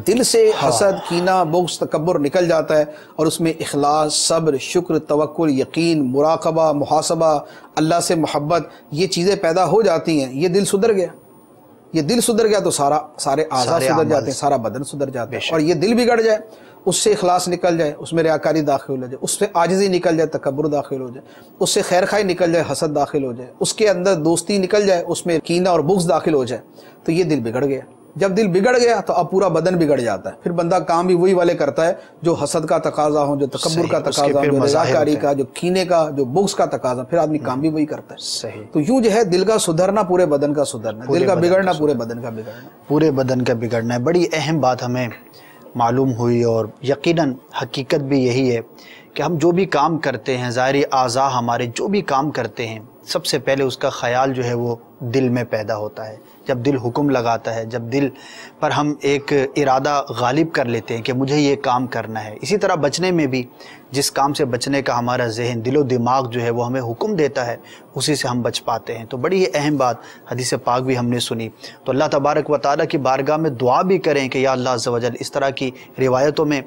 C: دل سے حسد، کینہ، بغض، تکبر نکل جاتا ہے اور اس میں اخلاص، صبر، شکر، توکل، یقین، مراقبہ، محاسبہ، اللہ سے محبت، یہ چیزیں پیدا ہو جاتی ہیں. یہ دل سدھر گیا، یہ دل سدھر گیا تو سارے اعضاء سدھر جاتے ہیں، سارا بدن سدھر جاتا ہے. اور یہ دل بگڑ جائے، اس سے اخلاص نکل جائے، اس میں ریاکاری داخل ہو جائے، اس سے عاجزی نکل جائے، تکبر داخل ہو جائے، اس سے خیر خواہی نکل جائے، حسد داخل ہو جائے، اس کے اندر دوستی نکل جائے، اس میں کینہ اور بغض داخل ہو جائے، تو یہ دل بگڑ گیا. جب دل بگڑ گیا تو اب پورا بدن بگڑ جاتا ہے. پھر بندہ کام بھی وہی والے کرتا ہے جو حسد کا تقاضا ہو، جو تکبر کا تقاضا ہو، جو ریاکاری کا، جو کینے کا، جو بغض کا تقاضا، پھر آدمی کام بھی وہی کرتا ہے.
B: صحیح.
C: تو یوں جو ہے دل کا سدھرنا پورے بدن کا سدھرنا، دل کا بگڑنا پورے بدن کا بگڑنا،
B: پورے بدن کا بگڑنا ہے. بڑی اہم بات ہمیں معلوم ہوئی اور یقیناً حقیقت بھی یہی ہے کہ ہم جو بھی کام کرتے ہیں، ظاہری اعضاء ہمارے جو بھی کام کرتے ہیں، سب سے پہلے اس کا خیال جو ہے وہ دل میں پیدا ہوتا ہے. جب دل حکم لگاتا ہے، جب دل پر ہم ایک ارادہ غالب کر لیتے ہیں کہ مجھے یہ کام کرنا ہے. اسی طرح بچنے میں بھی جس کام سے بچنے کا ہمارا ذہن، دل و دماغ جو ہے وہ ہمیں حکم دیتا ہے، اسی سے ہم بچ پاتے ہیں. تو بڑی ہی اہم بات حدیث پاک بھی ہم نے سنی. تو اللہ تبارک و تعالیٰ کی بارگاہ میں دعا بھی کریں کہ یا اللہ عز و جل. اس طرح کی روایتوں میں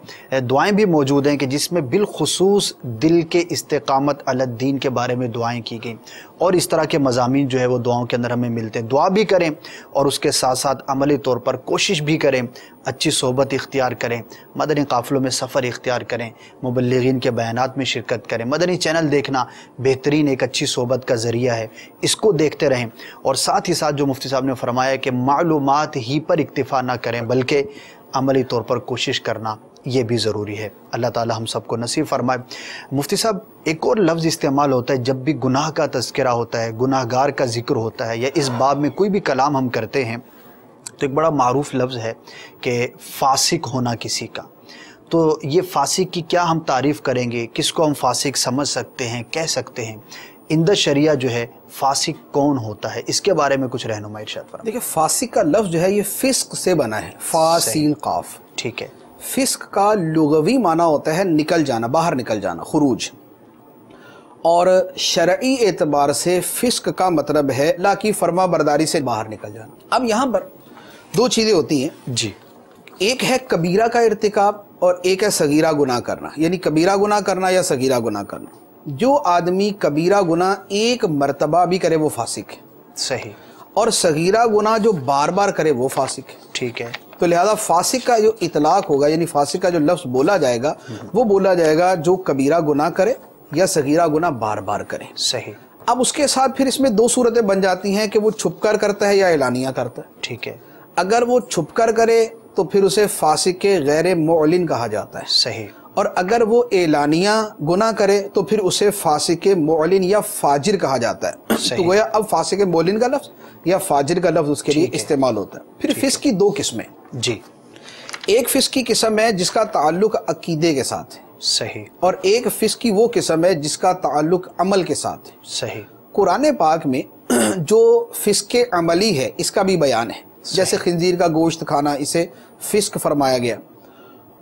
B: دعائیں بھی موجود ہیں کہ جس میں بالخصوص دل کے استقامت علی الدین کے بارے میں دعائیں کی گئیں، اور اس طرح کے مضامین جو ہے وہ دعاؤں کے اندر ہمیں ملتے ہیں. دعا بھی کریں اور اس کے ساتھ ساتھ عملی طور پر کوشش بھی کریں، اچھی صحبت اختیار کریں، مدنی قافلوں میں سفر اختیار کریں، مبلغین کے بیانات میں شرکت کریں. مدنی چینل دیکھنا بہترین ایک اچھی صحبت کا ذریعہ ہے، اس کو دیکھتے رہیں. اور ساتھ ہی ساتھ جو مفتی صاحب نے فرمایا کہ معلومات ہی پر اکتفا نہ کریں بلکہ عملی طور پر کوشش کرنا یہ بھی ضروری ہے. اللہ تعالی ہم سب کو نصیب فرمائے. مفتی صاحب ایک اور لفظ استعمال ہوتا ہے جب بھی گناہ کا تذکرہ ہوتا ہے، گناہ گار کا ذکر ہوتا ہے، یا اس باب میں کوئی بھی کلام ہم کرتے ہیں تو ایک بڑا معروف لفظ ہے کہ فاسق ہونا کسی کا. تو یہ فاسق کی کیا ہم تعریف کریں گے؟ کس کو ہم فاسق سمجھ سکتے ہیں، کہہ سکتے ہیں؟ اندر شریعہ جو ہے فاسق کون ہوتا ہے، اس کے بارے میں کچھ رہنمائی ارشاد فرمائیں.
C: دیکھیں فاسق کا لفظ جو ہے یہ فسق سے بنا ہے، فا سین قاف.
B: ٹھیک ہے.
C: فسق کا لغوی معنی ہوتا ہے نکل جانا، باہر نکل جانا، خروج. اور شرعی اعتبار سے فسق کا مطلب ہے اللہ کی فرما برداری سے باہر نکل جانا. اب یہاں پر دو چیزیں ہوتی ہیں
B: جی.
C: ایک ہے کبیرہ کا ارتکاب اور ایک ہے صغیرہ گناہ کرنا، یعنی کبیرہ گناہ کرنا یا صغیرہ گناہ کرنا. جو آدمی کبیرہ گناہ ایک مرتبہ بھی کرے وہ فاسق ہے.
B: صحیح.
C: اور صغیرہ گناہ جو بار بار کرے وہ فاسق ہے.
B: ٹھیک ہے.
C: تو لہذا فاسق کا جو اطلاق ہوگا، یعنی فاسق کا جو لفظ بولا جائے گا وہ بولا جائے گا جو کبیرہ گناہ کرے یا صغیرہ گناہ بار بار کرے.
B: صحیح.
C: اب اس کے ساتھ پھر اس میں دو صورتیں بن جاتی ہیں کہ وہ چھپ کر کرتا ہے یا اعلانیہ کرتا ہے.
B: ٹھیک ہے.
C: اگر وہ چھپ کر کرے تو پھر اسے فاسق کے غیر معلن کہا جاتا ہے.
B: صحیح.
C: اور اگر وہ اعلانیہ گناہ کرے تو پھر اسے فاسق معلن یا فاجر کہا جاتا ہے. تو گویا اب فاسق معلن کا لفظ یا فاجر کا لفظ اس کے لیے استعمال ہوتا ہے. پھر فسق کی دو قسمیں.
B: جی.
C: ایک فسق کی قسم ہے جس کا تعلق عقیدے کے ساتھ ہے.
B: صحیح.
C: اور ایک فسق کی وہ قسم ہے جس کا تعلق عمل کے ساتھ ہے.
B: صحیح.
C: قرآن پاک میں جو فسق عملی ہے اس کا بھی بیان ہے. جیسے خنزیر کا گوشت کھانا، اسے فسق فرمایا گیا.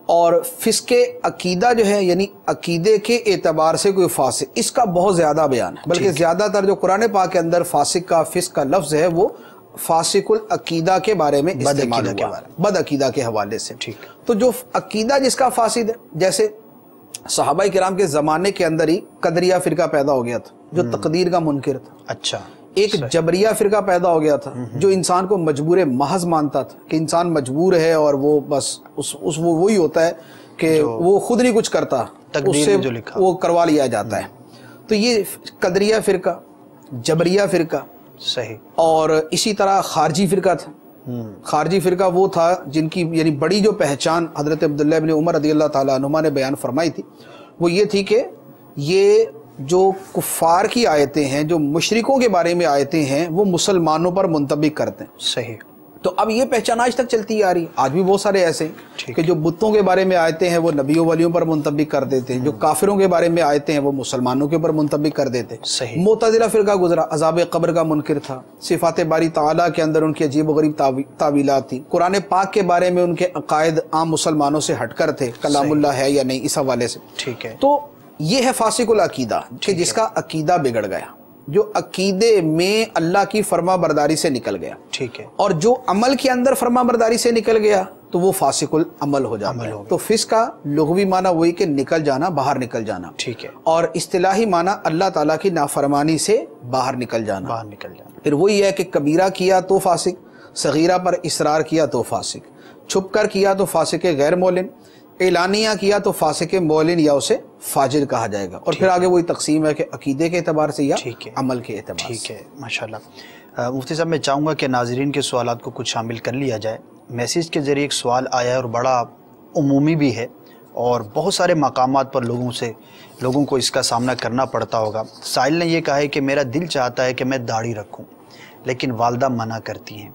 C: اور فسق عقیدہ جو ہے یعنی عقیدے کے اعتبار سے کوئی فاسق، اس کا بہت زیادہ بیان ہے. بلکہ زیادہ تر جو قرآن پاک کے اندر فاسق کا لفظ ہے وہ فاسق العقیدہ کے بارے میں استعمال ہوا، بد عقیدہ کے حوالے سے. تو جو عقیدہ جس کا فاسد ہے، جیسے صحابہ کرام کے زمانے کے اندر ہی قدریہ فرقہ پیدا ہو گیا تھا جو تقدیر کا منکر تھا.
B: اچھا.
C: ایک جبریہ فرقہ پیدا ہو گیا تھا جو انسان کو مجبور محض مانتا تھا کہ انسان مجبور ہے اور وہ بس وہی ہوتا ہے کہ وہ خود نہیں کچھ کرتا, اس سے وہ کروا لیا جاتا ہے. تو یہ قدریہ فرقہ, جبریہ فرقہ,
B: صحیح.
C: اور اسی طرح خارجی فرقہ تھا. خارجی فرقہ وہ تھا جن کی یعنی بڑی جو پہچان حضرت عبداللہ ابن عمر رضی اللہ تعالیٰ عنہما نے بیان فرمائی تھی وہ یہ تھی کہ یہ جو کفار کی آیتیں ہیں, جو مشرکوں کے بارے میں آیتیں ہیں, وہ مسلمانوں پر منطبق کرتے ہیں.
B: صحیح.
C: تو اب یہ پہچان آج تک چلتی آ رہی ہے. آج بھی بہت سارے ایسے ہیں کہ جو بتوں کے بارے میں آیتیں ہیں وہ نبیوں ولیوں پر منطبق کر دیتے ہیں, جو کافروں کے بارے میں آیتیں ہیں وہ مسلمانوں کے اوپر منطبق کر دیتے ہیں.
B: صحیح.
C: معتزلہ فرقہ گزرا, عذاب قبر کا منکر تھا, صفات باری تعالیٰ کے اندر ان کی عجیب و غریب تعویلات تھی, قرآن پاک کے بارے میں ان کے عقائد عام مسلمانوں سے ہٹ کر تھے, کلام اللہ ہے یا نہیں اس حوالے سے.
B: ٹھیک ہے.
C: تو یہ ہے فاسق العقیدہ کہ جس کا عقیدہ بگڑ گیا, جو عقیدے میں اللہ کی فرما برداری سے نکل گیا.
B: ٹھیک ہے.
C: اور جو عمل کے اندر فرما برداری سے نکل گیا تو وہ فاسق العمل ہو جاتا ہے. تو فسق کا لغوی معنی وہی کہ نکل جانا, باہر نکل جانا.
B: ٹھیک ہے.
C: اور اصطلاحی معنی اللہ تعالیٰ کی نافرمانی سے باہر نکل جانا.
B: باہر نکل جانا.
C: پھر وہی ہے کہ کبیرہ کیا تو فاسق, صغیرہ پر اصرار کیا تو فاسق, چھپ کر کیا تو فاسق غیر مولن, اعلانیہ کیا تو فاسق مولن یا اسے فاجر کہا جائے گا. اور پھر آگے وہی تقسیم ہے کہ عقیدے کے اعتبار سے یا عمل کے اعتبار سے.
B: ٹھیک ہے. ماشاءاللہ. مفتی صاحب میں چاہوں گا کہ ناظرین کے سوالات کو کچھ شامل کر لیا جائے. میسیج کے ذریعے ایک سوال آیا ہے اور بڑا عمومی بھی ہے اور بہت سارے مقامات پر لوگوں کو اس کا سامنا کرنا پڑتا ہوگا. سائل نے یہ کہا ہے کہ میرا دل چاہتا ہے کہ میں داڑھی رکھوں لیکن والدہ منع کرتی ہیں,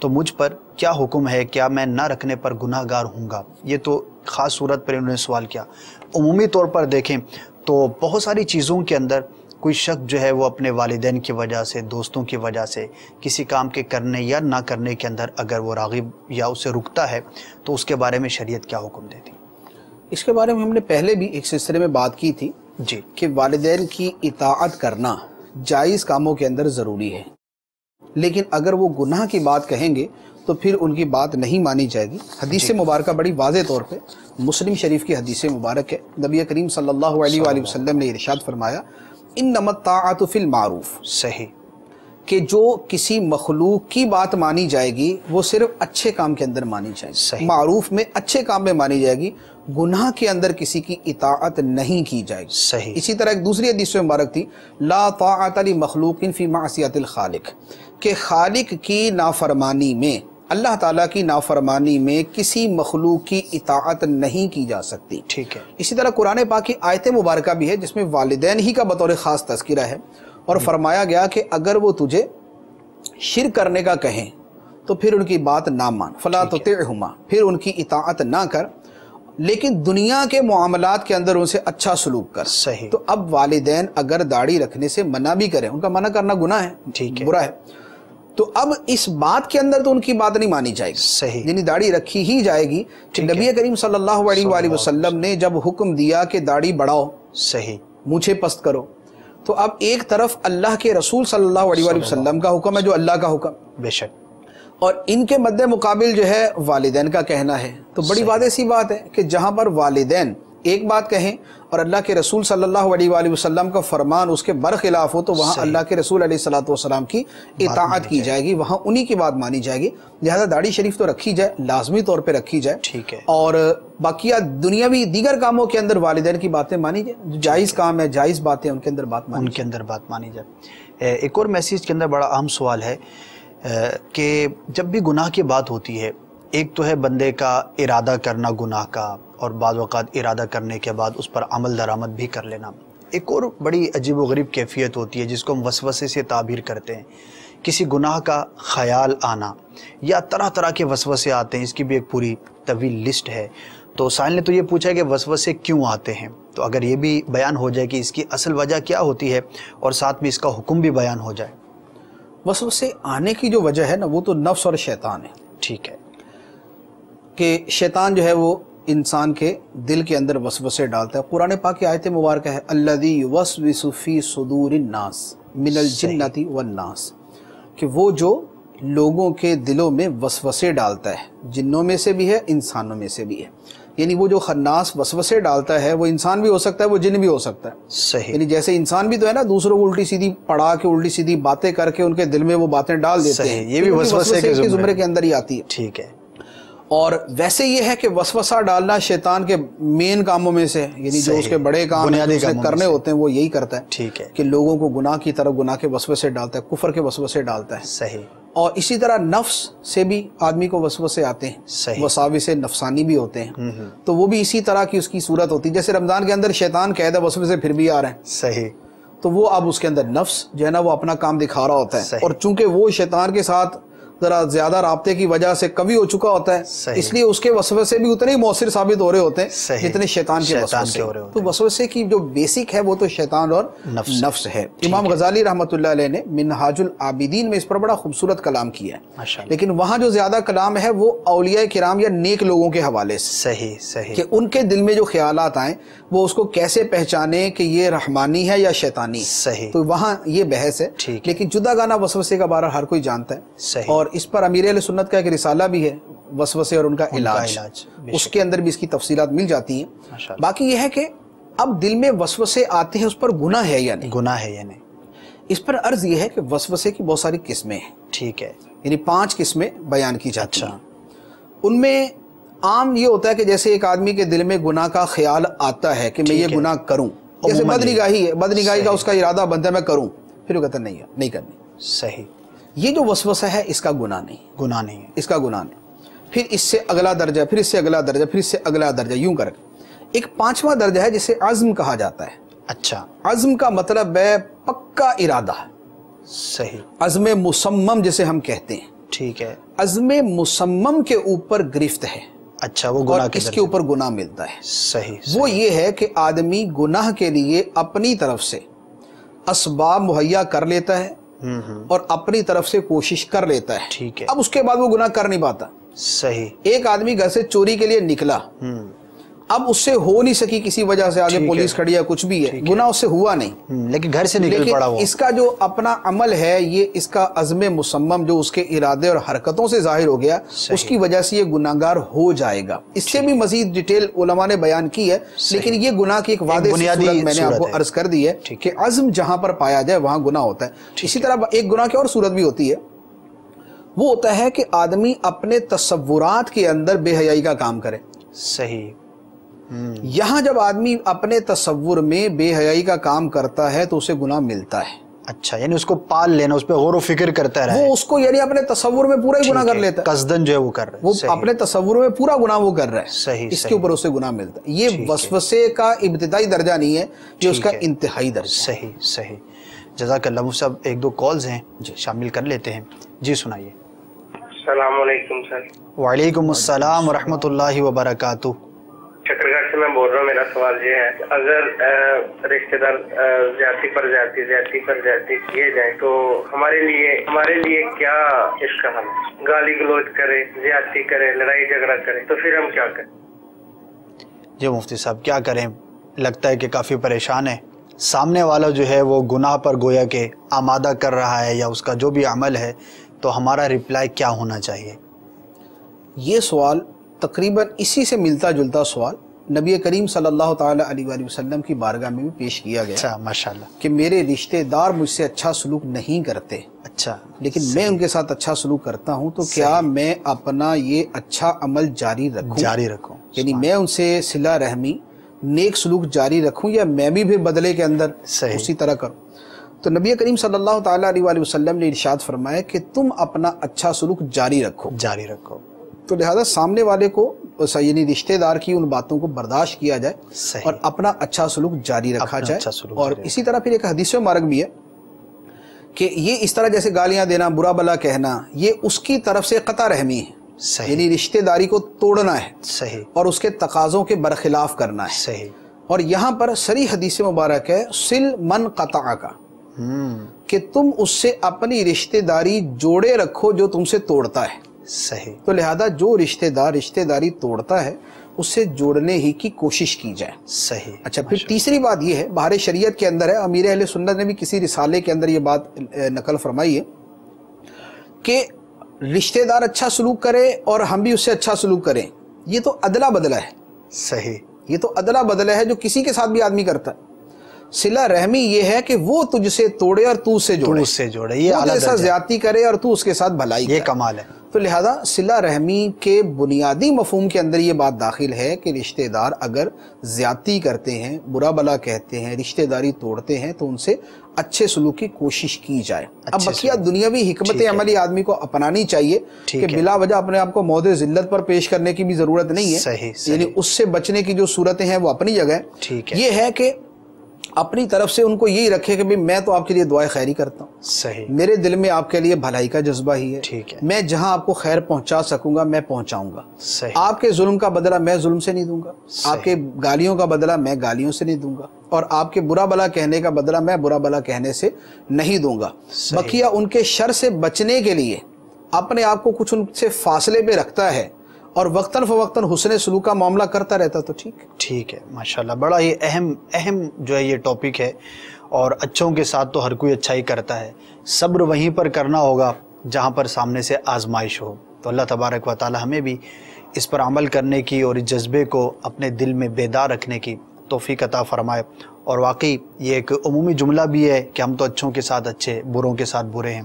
B: تو مجھ پر کیا حکم ہے, کیا میں نہ رکھنے پر گناہ گار ہوں گا؟ یہ تو خاص صورت پر انہوں نے سوال کیا. عمومی طور پر دیکھیں تو بہت ساری چیزوں کے اندر کوئی شخص جو ہے وہ اپنے والدین کی وجہ سے, دوستوں کی وجہ سے کسی کام کے کرنے یا نہ کرنے کے اندر اگر وہ راغب یا اسے رکتا ہے تو اس کے بارے میں شریعت کیا حکم دیتی؟
C: اس کے بارے میں ہم نے پہلے بھی ایک سلسلے میں بات کی تھی
B: جی
C: کہ والدین کی اطاعت کرنا جائز کاموں کے اندر ضروری ہے, لیکن اگر وہ گناہ کی بات کہیں گے تو پھر ان کی بات نہیں مانی جائے گی. حدیث مبارکہ بڑی واضح طور پہ مسلم شریف کی حدیث مبارک ہے. نبی کریم صلی اللہ علیہ وآلہ وسلم نے ارشاد فرمایا انما الطاعۃ فی المعروف.
B: صحیح.
C: کہ جو کسی مخلوق کی بات مانی جائے گی وہ صرف اچھے کام کے اندر مانی جائے گی. معروف میں اچھے کام میں مانی جائے گی, گناہ کے اندر کسی کی اطاعت نہیں کی جائے گی.
B: صحیح.
C: اسی طرح ایک دوسری حدیث مبارک تھی لا طاعۃ لمخلوق فی معصیۃ الخالق, کہ خالق کی نافرمانی میں, اللہ تعالیٰ کی نافرمانی میں کسی مخلوق کی اطاعت نہیں کی جا سکتی.
B: ٹھیک ہے.
C: اسی طرح قرآن پاک کی آیت مبارکہ بھی ہے جس میں والدین ہی کا بطور خاص تذکرہ ہے اور فرمایا گیا کہ اگر وہ تجھے شرک کرنے کا کہیں تو پھر ان کی بات نہ مان, فلا تطعہما, پھر ان کی اطاعت نہ کر, لیکن دنیا کے معاملات کے اندر ان سے اچھا سلوک کر.
B: صحیح.
C: تو اب والدین اگر داڑھی رکھنے سے منع بھی کریں, ان کا منع کرنا گناہ ہے,
B: ٹھیک ہے,
C: برا ہے, تو اب اس بات کے اندر تو ان کی بات نہیں مانی جائے گی.
B: صحیح.
C: یعنی داڑھی رکھی ہی جائے گی. نبی کریم صلی اللہ علیہ وآلہ وسلم نے جب حکم دیا کہ داڑھی بڑھاؤ,
B: صحیح,
C: مونچھیں پست کرو, تو اب ایک طرف اللہ کے رسول صلی اللہ علیہ وآلہ وسلم کا حکم ہے جو اللہ کا حکم,
B: بے شک,
C: اور ان کے مد مقابل جو ہے والدین کا کہنا ہے. تو بڑی واضح سی بات ہے کہ جہاں پر والدین ایک بات کہیں اور اللہ کے رسول صلی اللہ علیہ وآلہ وسلم کا فرمان اس کے برخلاف ہو تو وہاں اللہ کے رسول علیہ الصلوۃ والسلام کی اطاعت کی جائے گی, وہاں انہی کی بات مانی جائے گی. لہذا داڑھی شریف تو رکھی جائے, لازمی طور پہ رکھی جائے.
B: ٹھیک ہے.
C: اور باقیہ دنیاوی دیگر کاموں کے اندر والدین کی باتیں مانی جائیں, جو جائز کام ہے, جائز باتیں, ان کے اندر بات مانی جائے.
B: ایک اور میسیج کے اندر بڑا اہم سوال ہے کہ جب بھی گناہ کی بات ہوتی ہے, ایک تو ہے بندے کا ارادہ کرنا گناہ کا, اور بعض اوقات ارادہ کرنے کے بعد اس پر عمل درآمد بھی کر لینا. ایک اور بڑی عجیب و غریب کیفیت ہوتی ہے جس کو ہم وسوسے سے تعبیر کرتے ہیں, کسی گناہ کا خیال آنا یا طرح طرح کے وسوسے آتے ہیں. اس کی بھی ایک پوری طویل لسٹ ہے. تو سائل نے تو یہ پوچھا کہ وسوسے کیوں آتے ہیں, تو اگر یہ بھی بیان ہو جائے کہ اس کی اصل وجہ کیا ہوتی ہے اور ساتھ میں اس کا حکم بھی بیان ہو جائے.
C: وسوسے آنے کی جو وجہ ہے نا وہ تو نفس اور شیطان ہے.
B: ٹھیک ہے.
C: کہ شیطان جو ہے وہ انسان کے دل کے اندر وسوسے ڈالتا ہے. قرآن پاک کی آیت مبارکہ ہے الذی یوسوس فی صدور الناس من الجنۃ والناس, کہ وہ جو لوگوں کے دلوں میں وسوسے ڈالتا ہے, جنوں میں سے بھی ہے, انسانوں میں سے بھی ہے. یعنی وہ جو خناس وسوسے ڈالتا ہے وہ انسان بھی ہو سکتا ہے، وہ جن بھی ہو سکتا ہے.
B: صحیح.
C: یعنی جیسے انسان بھی تو ہے نا، دوسروں کو الٹی سیدھی پڑھا کے الٹی سیدھی باتیں کر کے ان کے دل میں وہ باتیں ڈال دیتے ہیں،
B: یہ بھی وسوسے کے
C: زمرے کے اندر ہی آتی ہے.
B: ٹھیک ہے.
C: اور ویسے یہ ہے کہ وسوسہ ڈالنا شیطان کے مین کاموں میں سے، یعنی جو اس کے بڑے کام کرنے ہوتے ہیں وہ یہی کرتا ہے.
B: ٹھیک ہے.
C: کہ لوگوں کو گناہ کی طرف گناہ کے وسوسے ڈالتا ہے، کفر کے وسوسے ڈالتا ہے.
B: صحیح.
C: اور اسی طرح نفس سے بھی آدمی کو وسوسے آتے ہیں،
B: صحیح.
C: وساوس نفسانی بھی ہوتے ہیں، تو وہ بھی اسی طرح کی اس کی صورت ہوتی ہے. جیسے رمضان کے اندر شیطان قید ہے، وسوسے پھر بھی آ رہے ہیں.
B: صحیح.
C: تو وہ اب اس کے اندر نفس جو ہے نا وہ اپنا کام دکھا رہا ہوتا ہے، اور چونکہ وہ شیطان کے ساتھ ذرا زیادہ رابطے کی وجہ سے قوی ہو چکا ہوتا ہے، اس لیے اس کے وسوسے بھی اتنے ہی مؤثر ثابت ہو رہے ہوتے ہیں جتنے شیطان کے وسوسے ہو رہے ہوتے ہیں. تو وسوسے کی جو بیسک ہے وہ تو شیطان اور نفس ہے. امام غزالی رحمۃ اللہ علیہ نے منہاج العابدین میں اس پر بڑا خوبصورت کلام کیا ہے، لیکن وہاں جو زیادہ کلام ہے وہ اولیاء کرام یا نیک لوگوں کے حوالے سے.
B: صحیح. صحیح. کہ
C: ان کے دل میں جو خیالات آئیں وہ اس کو کیسے پہچانے کہ یہ رحمانی ہے یا شیطانی.
B: صحیح.
C: تو وہاں یہ بحث ہے. لیکن جدا گانا وسوسے کا بارہ ہر کوئی جانتا ہے.
B: صحیح.
C: اور اس پر امیر اہل سنت کا ایک رسالہ بھی ہے، وسوسے اور ان کا علاج. اس کے اندر بھی اس کی تفصیلات مل جاتی ہیں. باقی یہ ہے کہ اب دل میں وسوسے آتے ہیں، اس پر گناہ ہے یا نہیں.
B: گناہ ہے یا نہیں.
C: اس پر عرض یہ ہے کہ وسوسے کی بہت ساری قسمیں ہیں.
B: ٹھیک ہے.
C: یعنی 5 قسمیں بیان کی جاتی ہیں. ان میں عام یہ ہوتا ہے کہ جیسے ایک آدمی کے دل میں گناہ کا خیال آتا ہے کہ میں یہ گناہ کروں، جیسے بدنگاہی ہے، بدنگاہی کا اس کا ارادہ بنتا ہے میں کروں، پھر وہ کہتا ہے نہیں کرنی.
B: صحیح.
C: یہ جو وسوسہ ہے اس کا گناہ نہیں.
B: گناہ نہیں ہے.
C: اس کا گناہ نہیں. پھر اس سے اگلا درجہ، پھر اس سے اگلا درجہ، پھر اس سے اگلا درجہ، یوں کر کے ایک 5واں درجہ ہے جسے عزم کہا جاتا ہے.
B: اچھا.
C: عزم کا مطلب ہے پکا ارادہ.
B: صحیح.
C: عزم مصمم جسے ہم کہتے ہیں.
B: ٹھیک ہے.
C: عزم مصمم کے اوپر گرفت ہے.
B: اچھا. وہ گناہ
C: اس کے اوپر گناہ ملتا ہے.
B: صحیح.
C: وہ یہ ہے کہ آدمی گناہ کے لیے اپنی طرف سے اسباب مہیا کر لیتا ہے اور اپنی طرف سے کوشش کر لیتا ہے.
B: ٹھیک ہے.
C: اب اس کے بعد وہ گناہ کر نہیں پاتا.
B: صحیح.
C: ایک آدمی گھر سے چوری کے لیے نکلا، اب اس سے ہو نہیں سکی کسی وجہ سے، آگے پولیس کھڑی ہے، کچھ بھی ہے، گناہ اس سے ہوا نہیں،
B: لیکن گھر سے نکل پڑا وہ.
C: اس کا جو اپنا عمل ہے، یہ اس کا عزم مصمم جو اس کے ارادے اور حرکتوں سے ظاہر ہو گیا، اس کی وجہ سے یہ گناہگار ہو جائے گا. اس سے بھی مزید ڈیٹیل علماء نے بیان کی ہے، لیکن یہ گناہ کی ایک واضح صورت میں نے آپ کو عرض کر دی ہے کہ عزم جہاں پر پایا جائے وہاں گناہ ہوتا ہے. اسی طرح ایک گناہ کی اور صورت بھی ہوتی ہے، وہ ہوتا ہے کہ آدمی اپنے تصورات کے اندر بے حیائی کا کام کرے.
B: صحیح.
C: یہاں جب آدمی اپنے تصور میں بے حیائی کا کام کرتا ہے تو اسے گناہ ملتا ہے.
B: اچھا. یعنی اس کو پال لینا، اس پہ غور و فکر کرتا رہے،
C: وہ اس کو یعنی اپنے تصور میں پورا ہی گناہ کر لیتا ہے.
B: قصدن جو ہے وہ کر رہا ہے،
C: وہ اپنے تصور میں پورا گناہ وہ کر رہا ہے.
B: صحیح.
C: اس کے اوپر اسے گناہ ملتا ہے. یہ وسوسے کا ابتدائی درجہ نہیں ہے، یہ اس کا انتہائی درجہ.
B: صحیح. صحیح. جزاک اللہ. مفتی صاحب 1-2 کالز ہیں شامل کر لیتے ہیں. جی سنائیے.
D: السلام علیکم سر.
B: وعلیکم السلام ورحمۃ اللہ وبرکاتہ.
D: چکرگڑھ سے میں بول رہا ہوں. میرا سوال یہ ہے، اگر رشتہ دار زیادتی پر زیادتی کیے جائیں تو ہمارے لیے کیا اس کا حل؟ گالی گلوچ کرے، زیادتی کرے، لڑائی جھگڑا کرے، تو پھر ہم کیا کریں؟
B: جی مفتی صاحب کیا کریں؟ لگتا ہے کہ کافی پریشان ہے. سامنے والا جو ہے وہ گناہ پر گویا کہ آمادہ کر رہا ہے یا اس کا جو بھی عمل ہے، تو ہمارا رپلائی کیا ہونا چاہیے؟
C: یہ سوال تقریباً اسی سے ملتا جلتا سوال نبی کریم صلی اللہ تعالیٰ علیہ وآلہ وسلم کی بارگاہ میں بھی پیش کیا گیا.
B: اچھا. ماشاءاللہ. کہ
C: میرے رشتہ دار مجھ سے اچھا سلوک نہیں کرتے،
B: اچھا، لیکن
C: میں ان کے ساتھ اچھا سلوک کرتا ہوں، تو کیا میں اپنا یہ اچھا عمل جاری رکھوں؟ یعنی میں ان سے صلہ رحمی، نیک سلوک جاری رکھوں، یا میں بھی بدلے کے اندر اسی طرح کروں؟ تو نبی کریم صلی اللہ تعالیٰ علیہ وآلہ وسلم نے ارشاد فرمایا کہ تم اپنا اچھا سلوک جاری رکھو. تو لہذا سامنے والے کو یعنی رشتہ دار کی ان باتوں کو برداشت کیا جائے اور اپنا اچھا سلوک جاری رکھا جائے. اور اسی طرح پھر ایک حدیث مبارک بھی ہے کہ یہ اس طرح جیسے گالیاں دینا، برا بلا کہنا، یہ اس کی طرف سے قطع رحمی ہے. یعنی رشتہ داری کو توڑنا ہے. صحیح. اور اس کے تقاضوں کے برخلاف کرنا ہے. صحیح. اور یہاں پر صریح حدیث مبارک ہے سل من قطع کا، کہ تم اس سے اپنی رشتہ داری جوڑے رکھو جو تم سے توڑتا ہے. صحیح. تو لہذا جو رشتہ دار رشتہ داری توڑتا ہے اس سے جوڑنے ہی کی کوشش کی جائے. صحیح. اچھا، پھر تیسری بات یہ ہے، بہار شریعت کے اندر ہے، امیر اہل سنت نے بھی کسی رسالے کے اندر یہ بات نقل فرمائی ہے کہ رشتہ دار اچھا سلوک کرے اور ہم بھی اس سے اچھا سلوک کریں. یہ تو ادلا بدلا ہے.
B: صحیح.
C: یہ تو ادلا بدلا ہے جو کسی کے ساتھ بھی آدمی کرتا ہے. صلہ رحمی یہ ہے کہ وہ تجھ سے توڑے اور تو اس سے جوڑے. یہ اعلیٰ درجہ ہے. زیادتی کرے اور تو اس کے ساتھ بھلائی کرے.
B: یہ کمال ہے.
C: تو لہذا صلہ رحمی کے بنیادی مفہوم کے اندر یہ بات داخل ہے کہ رشتہ دار اگر زیادتی کرتے ہیں، برا بلا کہتے ہیں، رشتہ داری توڑتے ہیں تو ان سے اچھے سلوک کی کوشش کی جائے. اب بقیہ دنیاوی حکمت عملی آدمی کو اپنانی چاہیے کہ بلا وجہ اپنے آپ کو موضع ذلت پر پیش کرنے کی بھی ضرورت نہیں ہے. یعنی اس سے بچنے کی جو صورتیں ہیں وہ اپنی جگہ ہیں. یہ ہے کہ اپنی طرف سے ان کو یہی رکھے کہ میں تو آپ کے لیے دعائیں خیری کرتا ہوں.
B: صحیح.
C: میرے دل میں آپ کے لیے بھلائی کا جذبہ ہی ہے.
B: ٹھیک ہے.
C: میں جہاں آپ کو خیر پہنچا سکوں گا میں پہنچاؤں گا.
B: صحیح.
C: آپ کے ظلم کا بدلہ میں ظلم سے نہیں دوں گا. آپ کے گالیوں کا بدلہ میں گالیوں سے نہیں دوں گا. اور آپ کے برا بلا کہنے کا بدلہ میں برا بلا کہنے سے نہیں دوں گا. بقیہ ان کے شر سے بچنے کے لیے اپنے آپ کو کچھ ان سے فاصلے پہ رکھتا ہے اور وقتاً فوقتاً حسن سلوک کا معاملہ کرتا رہتا تو ٹھیک
B: ہے. ماشاءاللہ بڑا یہ اہم جو ہے یہ ٹاپک ہے. اور اچھوں کے ساتھ تو ہر کوئی اچھائی کرتا ہے. صبر وہیں پر کرنا ہوگا جہاں پر سامنے سے آزمائش ہو. تو اللہ تبارک و تعالی ہمیں بھی اس پر عمل کرنے کی اور اس جذبے کو اپنے دل میں بیدار رکھنے کی توفیق عطا فرمائے. اور واقعی یہ ایک عمومی جملہ بھی ہے کہ ہم تو اچھوں کے ساتھ اچھے، بروں کے ساتھ برے ہیں.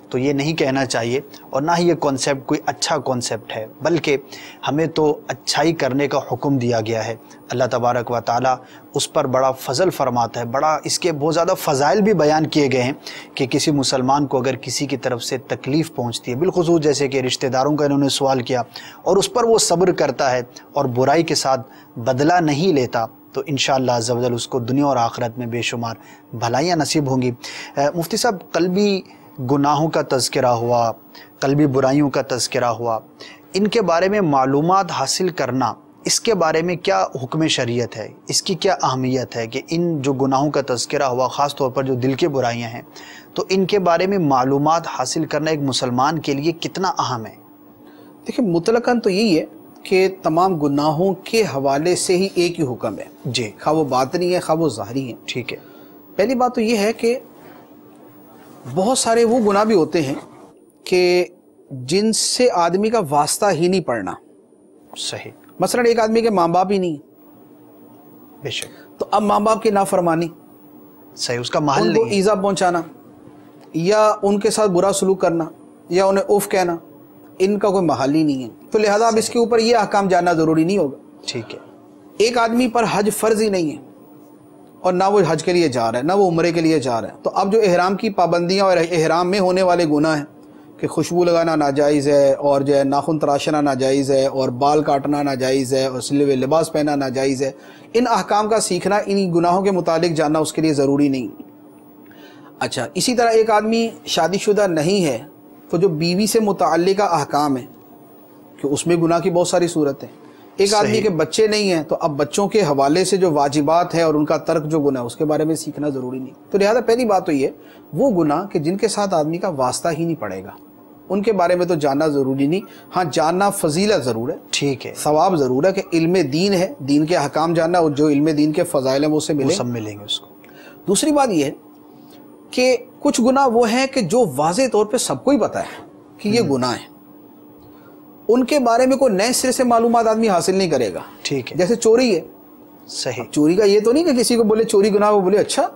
B: تو یہ نہیں کہنا چاہیے اور نہ ہی یہ کانسیپٹ کوئی اچھا کانسیپٹ ہے، بلکہ ہمیں تو اچھائی کرنے کا حکم دیا گیا ہے. اللہ تبارک و تعالی اس پر بڑا فضل فرماتا ہے. بڑا اس کے بہت زیادہ فضائل بھی بیان کیے گئے ہیں کہ کسی مسلمان کو اگر کسی کی طرف سے تکلیف پہنچتی ہے، بالخصوص جیسے کہ رشتہ داروں کا انہوں نے سوال کیا، اور اس پر وہ صبر کرتا ہے اور برائی کے ساتھ بدلہ نہیں لیتا، تو انشاءاللہ عز و جل اس کو دنیا اور آخرت میں بے شمار بھلائیاں نصیب ہوں گی. مفتی صاحب، قلبی گناہوں کا تذکرہ ہوا، قلبی برائیوں کا تذکرہ ہوا، ان کے بارے میں معلومات حاصل کرنا، اس کے بارے میں کیا حکم شریعت ہے؟ اس کی کیا اہمیت ہے کہ ان جو گناہوں کا تذکرہ ہوا، خاص طور پر جو دل کے برائیاں ہیں، تو ان کے بارے میں معلومات حاصل کرنا ایک مسلمان کے لیے کتنا اہم ہے؟
C: دیکھیں، مطلقاً تو یہی ہے کہ تمام گناہوں کے حوالے سے ہی ایک ہی حکم ہے.
B: جی.
C: خواہ وہ باطنی ہے خواہ وہ ظاہری ہے.
B: ٹھیک ہے.
C: پہلی بات تو یہ ہے کہ بہت سارے وہ گناہ بھی ہوتے ہیں کہ جن سے آدمی کا واسطہ ہی نہیں پڑنا.
B: صحیح.
C: مثلا ایک آدمی کے ماں باپ ہی نہیں،
B: بے شک،
C: تو اب ماں باپ کی نافرمانی،
B: صحیح، اس کا محل
C: ان کو
B: نہیں،
C: ایذا پہنچانا یا ان کے ساتھ برا سلوک کرنا یا انہیں اف کہنا، ان کا کوئی محل ہی نہیں ہے. تو لہذا اب اس کے اوپر یہ احکام جاننا ضروری نہیں ہوگا.
B: ٹھیک ہے.
C: ایک آدمی پر حج فرض ہی نہیں ہے اور نہ وہ حج کے لیے جا رہا ہے نہ وہ عمرے کے لیے جا رہا ہے، تو اب جو احرام کی پابندیاں اور احرام میں ہونے والے گناہ ہیں کہ خوشبو لگانا ناجائز ہے، اور جو ہے ناخن تراشنا ناجائز ہے، اور بال کاٹنا ناجائز ہے، اور سلے ہوئے لباس پہننا ناجائز ہے، ان احکام کا سیکھنا، ان گناہوں کے متعلق جاننا اس کے لیے ضروری نہیں. اچھا، اسی طرح ایک آدمی شادی شدہ نہیں ہے تو جو بیوی سے متعلقہ احکام ہیں کہ اس میں گناہ کی بہت ساری صورتیں. ایک آدمی کے بچے نہیں ہیں تو اب بچوں کے حوالے سے جو واجبات ہیں اور ان کا ترک جو گناہ اس کے بارے میں سیکھنا ضروری نہیں. تو لہذا پہلی بات تو یہ وہ گناہ کہ جن کے ساتھ آدمی کا واسطہ ہی نہیں پڑے گا ان کے بارے میں تو جاننا ضروری نہیں. ہاں، جاننا فضیلت ضرور ہے، ٹھیک ہے، ثواب ضرور ہے کہ علم دین ہے، دین کے احکام جاننا، اور جو علم دین کے فضائل ہیں وہ سے
B: سب ملیں گے اس کو.
C: دوسری بات یہ ہے کہ کچھ گناہ وہ ہیں کہ جو واضح طور پہ سب کو ہی پتہ ہے کہ یہ گناہ ہے، ان کے بارے میں کوئی نئے سرے سے معلومات آدمی حاصل نہیں کرے گا.
B: ٹھیک ہے.
C: جیسے چوری ہے.
B: صحیح.
C: چوری کا یہ تو نہیں کہ کسی کو بولے چوری گناہ وہ بولے اچھا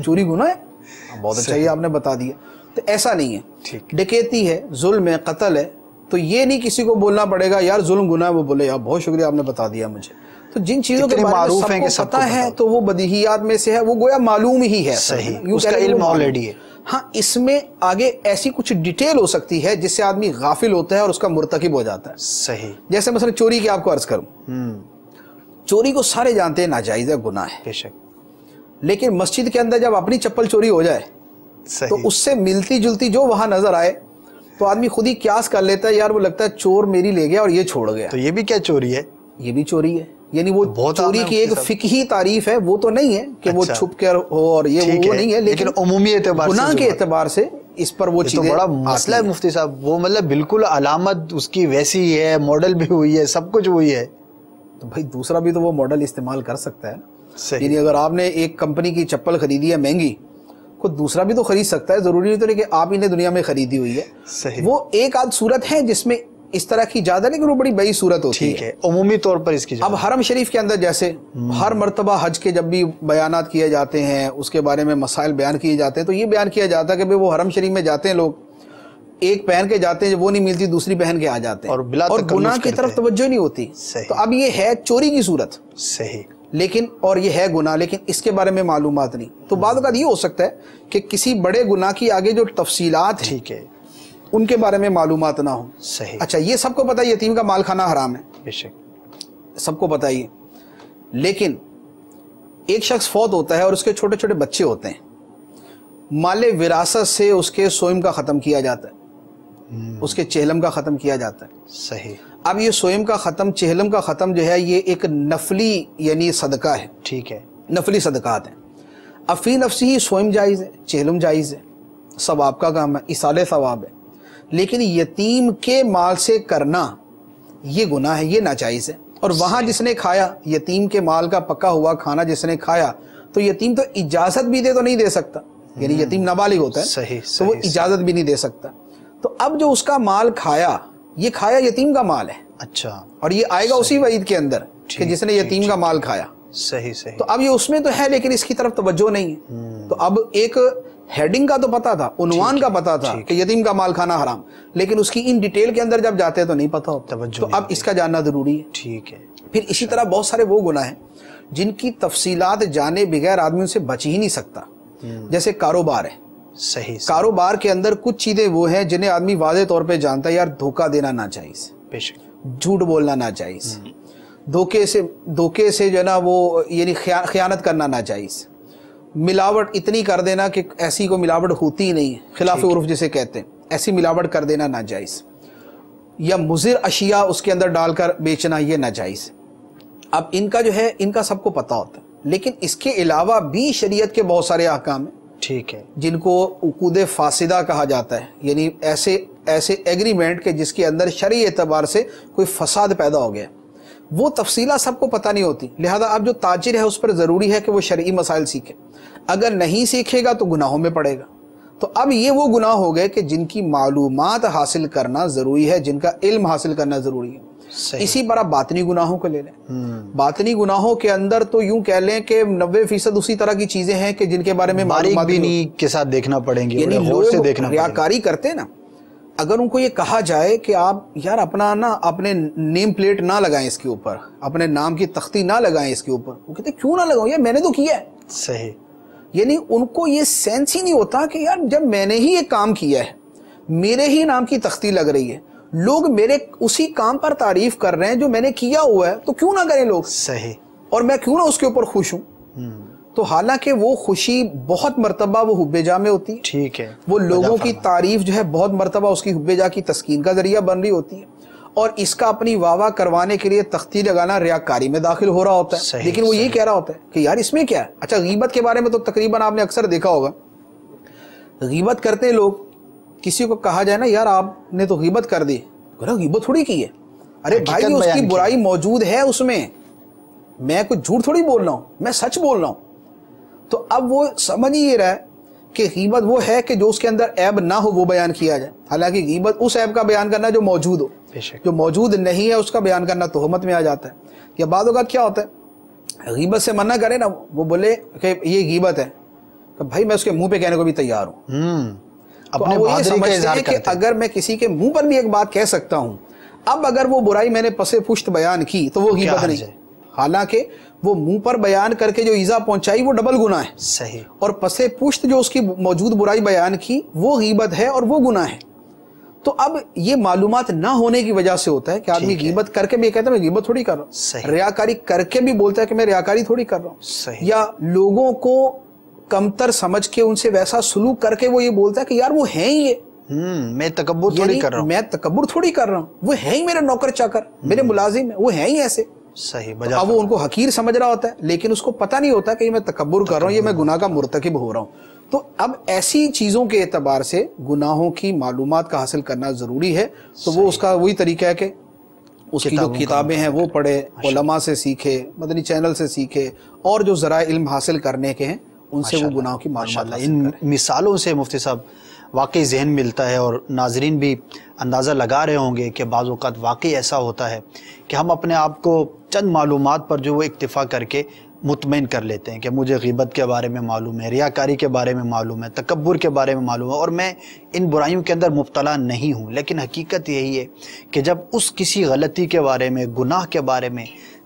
C: چوری گناہ ہے، بہت اچھا یہ آپ نے بتا دیا. تو ایسا نہیں ہے. ڈکیتی ہے، ظلم ہے، قتل ہے، تو یہ نہیں کسی کو بولنا پڑے گا یار ظلم گناہ ہے، وہ بولے یار بہت شکریہ آپ نے بتا دیا مجھے. تو جن چیزوں کے بارے میں سب کو پتہ ہے تو وہ بدیہیات میں سے ہے، وہ گویا معلوم ہی ہے.
B: صحیح، اس کا علم آلریڈی ہے.
C: ہاں، اس میں آگے ایسی کچھ ڈیٹیل ہو سکتی ہے جس سے آدمی غافل ہوتا ہے اور اس کا مرتکب ہو جاتا ہے.
B: صحیح.
C: جیسے مثلا چوری کی آپ کو عرض کروں، چوری کو سارے جانتے ہیں ناجائز ہے، گناہ ہے،
B: بے شک،
C: لیکن مسجد کے اندر جب اپنی چپل چوری ہو جائے تو اس سے ملتی جلتی جو وہاں نظر آئے تو آدمی خود ہی قیاس کر لیتا ہے، یار وہ لگتا ہے چور میری لے گیا اور یہ چھوڑ گیا،
B: تو یہ بھی کیا چوری ہے؟
C: یہ بھی چوری ہے. یعنی وہ چوری کی ایک فقہی تعریف ہے، وہ تو نہیں ہے کہ وہ چھپ کر ہو اور یہ وہ نہیں ہے، لیکن
B: عمومی اعتبار
C: گناہ کے اعتبار سے اس پر وہ چیزیں.
B: بڑا مسئلہ ہے مفتی صاحب، وہ مطلب بالکل علامت اس کی ویسی ہے، ماڈل بھی ہوئی ہے، سب کچھ وہی ہے،
C: تو بھائی دوسرا بھی تو وہ ماڈل استعمال کر سکتا ہے. یعنی اگر آپ نے ایک کمپنی کی چپل خریدی ہے مہنگی، کوئی دوسرا بھی تو خرید سکتا ہے، ضروری نہیں تو کہ آپ ہی نے دنیا میں خریدی ہوئی ہے. وہ ایک آدھ صورت ہے جس میں اس طرح کی زیادہ، لیکن وہ بڑی بڑی صورت ہوتی ہے.
B: ٹھیک ہے، عمومی طور پر اس کی
C: اب حرم شریف کے اندر جیسے ہر مرتبہ حج کے جب بھی بیانات کیے جاتے ہیں، اس کے بارے میں مسائل بیان کیے جاتے ہیں، تو یہ بیان کیا جاتا ہے کہ وہ حرم شریف میں جاتے ہیں لوگ، ایک پہن کے جاتے ہیں، وہ نہیں ملتی دوسری پہن کے آ جاتے ہیں اور گناہ کی طرف توجہ نہیں ہوتی. تو اب یہ ہے چوری کی صورت،
B: صحیح،
C: لیکن اور یہ ہے گناہ، لیکن اس کے بارے میں معلومات نہیں. تو بعض اوقات یہ ہو سکتا ہے کہ کسی بڑے گناہ کی آگے جو تفصیلات ہیں
B: ٹھیک ہے،
C: ان کے بارے میں معلومات نہ ہوں.
B: صحیح.
C: اچھا، یہ سب کو پتہ ہے یتیم کا مال کھانا حرام ہے،
B: بے شک
C: سب کو پتہ ہی ہے، لیکن ایک شخص فوت ہوتا ہے اور اس کے چھوٹے چھوٹے بچے ہوتے ہیں، مال وراثت سے اس کے سوئم کا ختم کیا جاتا ہے، اس کے چہلم کا ختم کیا جاتا ہے.
B: صحیح.
C: اب یہ سوئم کا ختم، چہلم کا ختم جو ہے یہ ایک نفلی یعنی صدقہ ہے.
B: ٹھیک ہے،
C: نفلی صدقات ہیں. اب فی نفسی ہی سوئم جائز ہے، چہلم جائز ہے، ثواب کا کام ہے، ایصال ثواب ہے، لیکن یتیم کے مال سے کرنا یہ گناہ ہے، یہ ناجائز ہے. اور وہاں جس نے کھایا، یتیم کے مال کا پکا ہوا کھانا جس نے کھایا، تو یتیم تو اجازت بھی دے تو نہیں دے سکتا، یعنی یتیم نابالغ ہوتا ہے
B: صحیح،
C: تو وہ اجازت بھی نہیں دے سکتا. تو اب جو اس کا مال کھایا، یہ کھایا یتیم کا مال ہے.
B: اچھا،
C: اور یہ آئے گا اسی وعید کے اندر کہ جس نے یتیم کا مال کھایا.
B: صحیح صحیح.
C: تو اب یہ اس میں تو ہے لیکن اس کی طرف توجہ نہیں ہے. تو اب ایک ہیڈنگ کا تو پتا تھا، عنوان کا پتا تھا کہ یتیم کا مال کھانا حرام، لیکن اس کی ان ڈیٹیل کے اندر جب جاتے ہیں تو نہیں پتا ہوتا. تو اب اس کا جاننا ضروری ہے.
B: ٹھیک ہے.
C: پھر اسی طرح بہت سارے وہ گناہ ہیں جن کی تفصیلات جانے بغیر آدمی ان سے بچ ہی نہیں سکتا. جیسے کاروبار ہے.
B: صحیح.
C: کاروبار کے اندر کچھ چیزیں وہ ہیں جنہیں آدمی واضح طور پہ جانتا ہے، یار دھوکہ دینا ناجائز،
B: بے شک،
C: جھوٹ بولنا ناجائز، دھوکے سے جو ہے نا وہ یعنی خیانت کرنا ناجائز، ملاوٹ اتنی کر دینا کہ ایسی کو ملاوٹ ہوتی ہی نہیں، خلاف عرف جسے کہتے ہیں، ایسی ملاوٹ کر دینا ناجائز، یا مضر اشیاء اس کے اندر ڈال کر بیچنا، یہ ناجائز. اب ان کا جو ہے ان کا سب کو پتہ ہوتا ہے، لیکن اس کے علاوہ بھی شریعت کے بہت سارے احکام ہیں.
B: ٹھیک ہے.
C: جن کو عقود فاسدہ کہا جاتا ہے، یعنی ایسے ایگریمنٹ کہ جس کے اندر شرعی اعتبار سے کوئی فساد پیدا ہو گیا. وہ تفصیلات سب کو پتہ نہیں ہوتی، لہذا اب جو تاجر ہے اس پر ضروری ہے کہ وہ شرعی مسائل سیکھے. اگر نہیں سیکھے گا تو گناہوں میں پڑے گا. تو اب یہ وہ گناہ ہو گئے کہ جن کی معلومات حاصل کرنا ضروری ہے، جن کا علم حاصل کرنا ضروری ہے. اسی طرح باطنی گناہوں کو لے لیں. باطنی گناہوں کے اندر تو یوں کہہ لیں کہ 90% اسی طرح کی چیزیں ہیں کہ جن کے بارے میں
B: معلومات بھی نہیں کے ساتھ دیکھنا پڑیں گے،
C: یعنی لوگ ریاکاری کرتے ہیں نا. اگر ان کو یہ کہا جائے کہ آپ یار اپنے نیم پلیٹ نہ لگائیں اس کے اوپر، اپنے نام کی تختی نہ لگائیں اس کے اوپر، وہ کہتے کیوں نہ لگاؤں، یار میں نے تو کیا ہے.
B: صحیح.
C: یعنی ان کو یہ سینس ہی نہیں ہوتا کہ یار جب میں نے ہی یہ کام کیا ہے، میرے ہی نام کی تختی لگ رہی ہے، لوگ میرے اسی کام پر تعریف کر رہے ہیں جو میں نے کیا ہوا ہے، تو کیوں نہ کریں لوگ.
B: صحیح.
C: اور میں کیوں نہ اس کے اوپر خوش ہوں. تو حالانکہ وہ خوشی بہت مرتبہ وہ حب جا میں ہوتی ہے.
B: ٹھیک ہے.
C: وہ لوگوں کی تعریف جو ہے بہت مرتبہ اس کی حب جا کی تسکین کا ذریعہ بن رہی ہوتی ہے، اور اس کا اپنی واہ کروانے کے لیے تختی لگانا ریاکاری میں داخل ہو رہا ہوتا ہے. لیکن وہ یہ کہہ رہا ہوتا ہے کہ یار اس میں کیا ہے. اچھا، غیبت کے بارے میں تو تقریباً آپ نے اکثر دیکھا ہوگا، غیبت کرتے ہیں لوگ، کسی کو کہا جائے نا یار آپ نے تو غیبت کر دی، غیبت تھوڑی کی ہے. ارے بھائی اس کی برائی موجود ہے اس میں کچھ جھوٹ تھوڑی بول رہا ہوں، میں سچ بول رہا ہوں. تو اب وہ سمجھ ہی یہ رہا ہے کہ غیبت وہ ہے کہ جو اس کے اندر عیب نہ ہو وہ بیان کیا جائے، حالانکہ غیبت اس عیب کا بیان کرنا جو موجود ہو، جو موجود نہیں ہے اس کا بیان کرنا تہمت میں آ جاتا ہے. یا بعض اوقات کیا ہوتا ہے، غیبت سے منع کرے نا، وہ بولے کہ یہ غیبت ہے، کہ بھائی میں اس کے منہ پہ کہنے کو بھی تیار ہوں. اپنے وہ یہ سمجھتے ہیں کہ اگر میں کسی کے منہ پر بھی ایک بات کہہ سکتا ہوں، اب اگر وہ برائی میں نے پس پشت بیان کی تو وہ غیبت نہیں، حالانکہ وہ منہ پر بیان کر کے جو ایذا پہنچائی وہ ڈبل گناہ ہے.
B: صحیح.
C: اور پس پشت جو اس کی موجود برائی بیان کی وہ غیبت ہے اور وہ گناہ ہے. تو اب یہ معلومات نہ ہونے کی وجہ سے ہوتا ہے کہ آدمی غیبت کر کے بھی کہتا ہے میں غیبت تھوڑی کر رہا ہوں، ریاکاری کر کے بھی بولتا ہے کہ میں ریاکاری تھوڑی کر رہا ہوں، یا لوگوں کو کمتر سمجھ کے ان سے ویسا سلوک کر کے وہ یہ بولتا ہے کہ یار وہ ہیں ہی یہ،
B: میں تکبر تھوڑی کر رہا ہوں،
C: میں تکبر تھوڑی کر رہا ہوں، وہ ہیں ہی میرے نوکر چاکر، میرے ملازم ہیں، وہ ہیں ہی ایسے.
B: صحیح.
C: اب وہ ان کو حقیر سمجھ رہا ہوتا ہے، لیکن اس کو پتہ نہیں ہوتا کہ یہ میں تکبر کر رہا ہوں، یہ میں گناہ کا مرتکب ہو رہا ہوں. تو اب ایسی چیزوں کے اعتبار سے گناہوں کی معلومات کا حاصل کرنا ضروری ہے. تو وہ اس کا وہی طریقہ ہے کہ اس کی جو کتابیں ہیں وہ پڑھے، علماء سے سیکھے، مدنی چینل سے سیکھے، اور جو ذرائع علم حاصل کرنے کے ہیں ان سے وہ گناہوں کی معلومات حاصل
B: ان
C: کریں۔
B: مثالوں سے مفتی صاحب واقعی ذہن ملتا ہے، اور ناظرین بھی اندازہ لگا رہے ہوں گے کہ بعض اوقات واقعی ایسا ہوتا ہے کہ ہم اپنے آپ کو چند معلومات پر جو وہ اکتفا کر کے مطمئن کر لیتے ہیں کہ مجھے غیبت کے بارے میں معلوم ہے، ریاکاری کے بارے میں معلوم ہے، تکبر کے بارے میں معلوم ہے، اور میں ان برائیوں کے اندر مبتلا نہیں ہوں۔ لیکن حقیقت یہی ہے کہ جب اس کسی غلطی کے بارے میں، گناہ کے بارے میں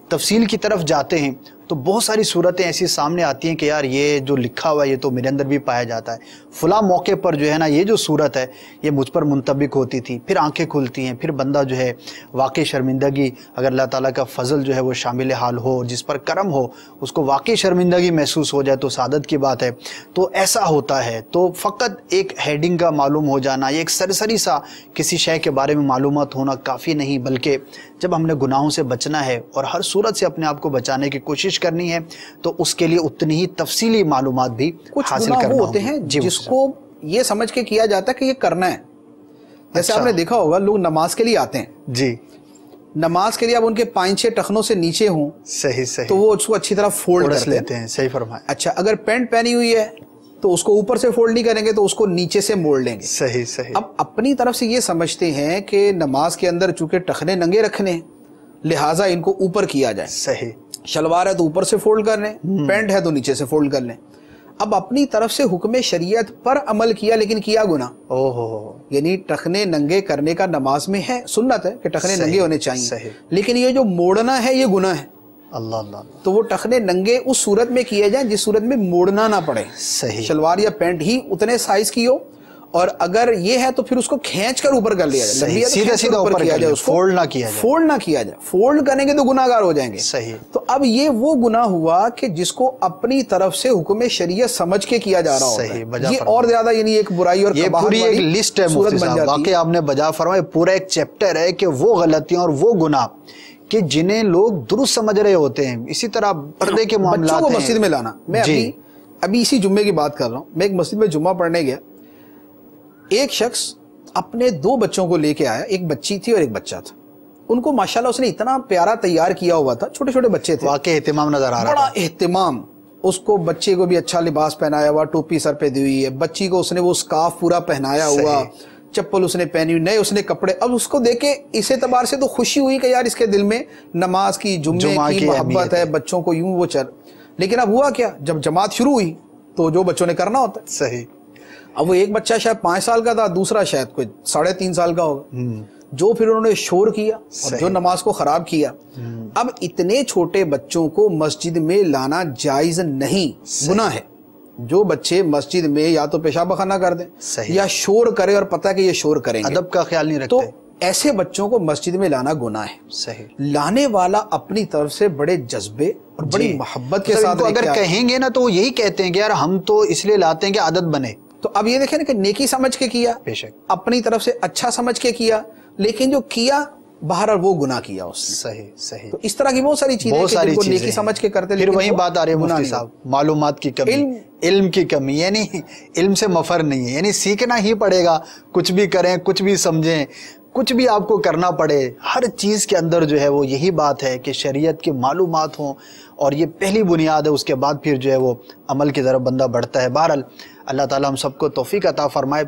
B: تفصیل کی طرف جاتے ہیں تو بہت ساری صورتیں ایسی سامنے آتی ہیں کہ یار یہ جو لکھا ہوا ہے یہ تو میرے اندر بھی پایا جاتا ہے، فلاں موقع پر جو ہے نا یہ جو صورت ہے یہ مجھ پر منطبق ہوتی تھی، پھر آنکھیں کھلتی ہیں، پھر بندہ جو ہے واقعی شرمندگی، اگر اللہ تعالیٰ کا فضل جو ہے وہ شامل حال ہو، جس پر کرم ہو، اس کو واقعی شرمندگی محسوس ہو جائے تو سعادت کی بات ہے۔ تو ایسا ہوتا ہے، تو فقط ایک ہیڈنگ کا معلوم ہو جانا، یہ ایک سرسری سا کسی شے کے بارے میں معلومات ہونا کافی نہیں، بلکہ جب ہم نے گناہوں سے بچنا ہے اور ہر صورت سے اپنے آپ کو بچانے کی کوشش کرنی ہے تو اس کے لیے اتنی ہی تفصیلی معلومات بھی حاصل کرنا
C: ہوتے ہیں جس کو یہ سمجھ کے کیا جاتا ہے کہ یہ کرنا ہے۔ جیسے آپ نے دیکھا ہوگا لوگ نماز کے لیے آتے ہیں،
B: جی
C: نماز کے لیے اب ان کے 5-6 ٹخنوں سے نیچے ہوں
B: صحیح
C: تو وہ اس کو اچھی طرح فولڈ کر
B: لیتے ہیں۔ صحیح فرمایا۔
C: اچھا اگر پینٹ پہنی ہوئی ہے تو اس کو اوپر سے فولڈ نہیں کریں گے تو اس کو نیچے سے موڑ لیں گے۔
B: صحیح۔
C: اب اپنی طرف سے یہ سمجھتے ہیں کہ نماز کے اندر چونکہ ٹخنے ننگے رکھنے لہٰذا ان کو اوپر کیا جائے،
B: صحیح،
C: شلوار ہے تو اوپر سے فولڈ کر لیں، پینٹ ہے تو نیچے سے فولڈ کر لیں۔ اب اپنی طرف سے حکم شریعت پر عمل کیا لیکن کیا گناہ، یعنی ٹخنے ننگے کرنے کا نماز میں ہے، سنت ہے کہ ٹخنے ننگے ہونے چاہیے، لیکن یہ جو موڑنا ہے یہ گناہ ہے۔
B: اللہ اللہ،
C: تو وہ ٹخنے ننگے اس صورت میں کیے جائیں جس صورت میں موڑنا نہ پڑے،
B: صحیح،
C: شلوار یا پینٹ ہی اتنے سائز کی ہو، اور اگر یہ ہے تو پھر اس کو کھینچ کر اوپر کر لیا جائے،
B: سیدھا اوپر کیا جائے، فولڈ نہ کیا جائے،
C: فولڈ نہ کیا جائے، فولڈ کریں گے تو گناہ گار ہو جائیں گے۔
B: صحیح۔ تو
C: اب یہ وہ گناہ ہوا کہ جس کو اپنی طرف سے حکم شریعت سمجھ کے کیا جا رہا ہوتا ہے، یہ اور زیادہ یعنی ایک برائی اور
B: یہ پوری ایک لسٹ ہے مفتی صاحب، واقعی آپ نے بجا فرمایا، پورا ایک چیپٹر ہے کہ وہ غلطیاں اور وہ گناہ کہ جنہیں لوگ درست سمجھ رہے ہوتے ہیں۔ اسی طرح پردے کے معاملات،
C: بچوں کو مسجد میں لانا، میں ابھی اسی جمعے کی بات کر رہا ہوں، میں ایک مسجد میں جمعہ پڑھنے گیا، ایک شخص اپنے 2 بچوں کو لے کے آیا، ایک بچی تھی اور ایک بچہ تھا، ان کو ماشاءاللہ اس نے اتنا پیارا تیار کیا ہوا تھا، چھوٹے چھوٹے بچے تھے،
B: واقعی اہتمام نظر آ رہا،
C: بڑا اہتمام، اس کو بچے کو بھی اچھا لباس پہنایا ہوا، ٹوپی سر پہ دی ہوئی ہے، بچی کو اس نے وہ سکارف پورا پہنایا ہوا، چپل اس نے پہنی ہوئی، نئے اس نے کپڑے۔ اب اس کو دیکھ کے اس اعتبار سے تو خوشی ہوئی کہ یار اس کے دل میں نماز کی، جمعے کی محبت ہے، بچوں کو یوں وہ چل۔ لیکن اب ہوا کیا، جب جماعت شروع ہوئی تو جو بچوں نے کرنا ہوتا ہے،
B: صحیح،
C: اب وہ ایک بچہ شاید 5 سال کا تھا، دوسرا شاید کوئی 3.5 سال کا ہوگا، جو پھر انہوں نے شور کیا اور جو نماز کو خراب کیا۔ اب اتنے چھوٹے بچوں کو مسجد میں لانا جائز نہیں، گناہ ہے۔ جو بچے مسجد میں یا تو پیشاب پخانہ کر دیں یا شور کرے اور پتہ کہ یہ شور کریں گے،
B: ادب کا خیال نہیں رکھتے،
C: تو ایسے بچوں کو مسجد میں لانا گناہ ہے۔
B: صحیح،
C: لانے والا اپنی طرف سے بڑے جذبے اور بڑی محبت کے ساتھ
B: اگر کہیں گے نا تو وہ یہی کہتے ہیں کہ یار ہم تو اس لیے لاتے ہیں کہ عادت بنے۔
C: تو اب یہ دیکھیں نا کہ نیکی سمجھ کے کیا،
B: بے شک
C: اپنی طرف سے اچھا سمجھ کے کیا، لیکن جو کیا بہرحال وہ گناہ کیا اس نے۔
B: صحیح صحیح۔
C: تو اس طرح کی بہت ساری چیزیں کہ جن کو نیکی سمجھ کے کرتے،
B: پھر وہی بات آ رہی ہے مفتی صاحب، معلومات کی کمی، علم کی کمی، یعنی علم سے مفر نہیں ہے، یعنی سیکھنا ہی پڑے گا، کچھ بھی کریں، کچھ بھی سمجھیں، کچھ بھی آپ کو کرنا پڑے، ہر چیز کے اندر جو ہے وہ یہی بات ہے کہ شریعت کی معلومات ہوں، اور یہ پہلی بنیاد ہے، اس کے بعد پھر جو ہے وہ عمل کی طرف بندہ بڑھتا ہے۔ بہرحال اللہ تعالیٰ ہم سب کو توفیق عطا فرمائے۔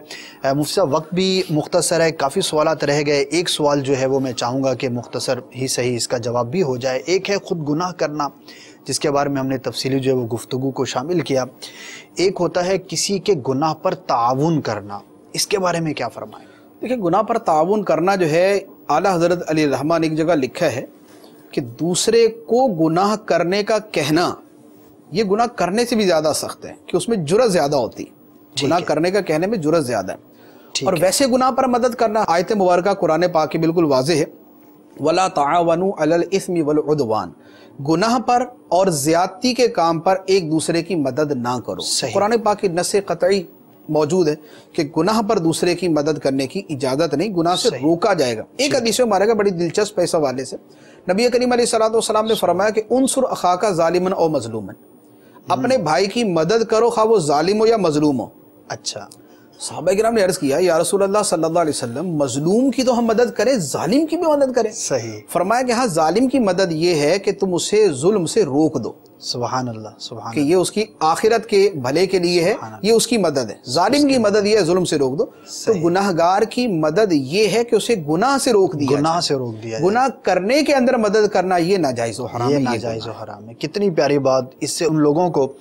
B: مفتی صاحب وقت بھی مختصر ہے، کافی سوالات رہ گئے، ایک سوال جو ہے وہ میں چاہوں گا کہ مختصر ہی صحیح اس کا جواب بھی ہو جائے۔ ایک ہے خود گناہ کرنا، جس کے بارے میں ہم نے تفصیلی جو ہے وہ گفتگو کو شامل کیا۔ ایک ہوتا ہے کسی کے گناہ پر تعاون کرنا، اس کے بارے میں کیا فرمائیں؟
C: دیکھیں گناہ پر تعاون کرنا جو ہے، اعلیٰ حضرت علی رحمٰ نے ایک جگہ لکھا ہے کہ دوسرے کو گناہ کرنے کا کہنا یہ گناہ کرنے سے بھی زیادہ سخت ہے، کہ اس میں جرأت زیادہ ہوتی، گناہ کرنے کا کہنے میں جرأت زیادہ ہے۔ اور ویسے گناہ پر مدد کرنا، آیت مبارکہ قرآن پاک کی بالکل واضح ہے، وَلَا تَعَاوَنُوا عَلَى الْإِثْمِ وَالْعُدْوَانِ، گناہ پر اور زیادتی کے کام پر ایک دوسرے کی مدد نہ کرو۔ قرآن پاک کی نص قطعی موجود ہے کہ گناہ پر دوسرے کی مدد کرنے کی اجازت نہیں، گناہ سے روکا جائے گا۔ ایک حدیث میں مارے گا بڑی دلچسپ ہے اس حوالے سے، نبی کریم علیہ الصلوۃ والسلام نے فرمایا کہ انصر اخاک ظالما او مظلوما، اپنے بھائی کی مدد کرو خواہ وہ ظالم ہو یا مظلوم ہو۔
B: اچھا،
C: صحابہ کرام نے عرض کیا یا رسول اللہ صلی اللہ علیہ وسلم، مظلوم کی تو ہم مدد کریں، ظالم کی بھی مدد کریں؟
B: صحیح۔
C: فرمایا کہ ہاں، ظالم کی مدد یہ ہے کہ تم اسے ظلم سے روک دو،
B: سبحان اللہ سبحان
C: کہ یہ اس کی آخرت کے بھلے کے لیے ہے، یہ اس کی مدد ہے۔ ظالم کی مدد یہ ہے ظلم سے روک دو، تو گناہگار کی مدد یہ ہے کہ اسے گناہ سے روک دیا،
B: گناہ سے روک دیا،
C: گناہ کرنے کے اندر مدد کرنا یہ ناجائز و حرام ہے،
B: یہ ناجائز و حرام ہے۔ کتنی پیاری بات، اس سے ان لوگوں کو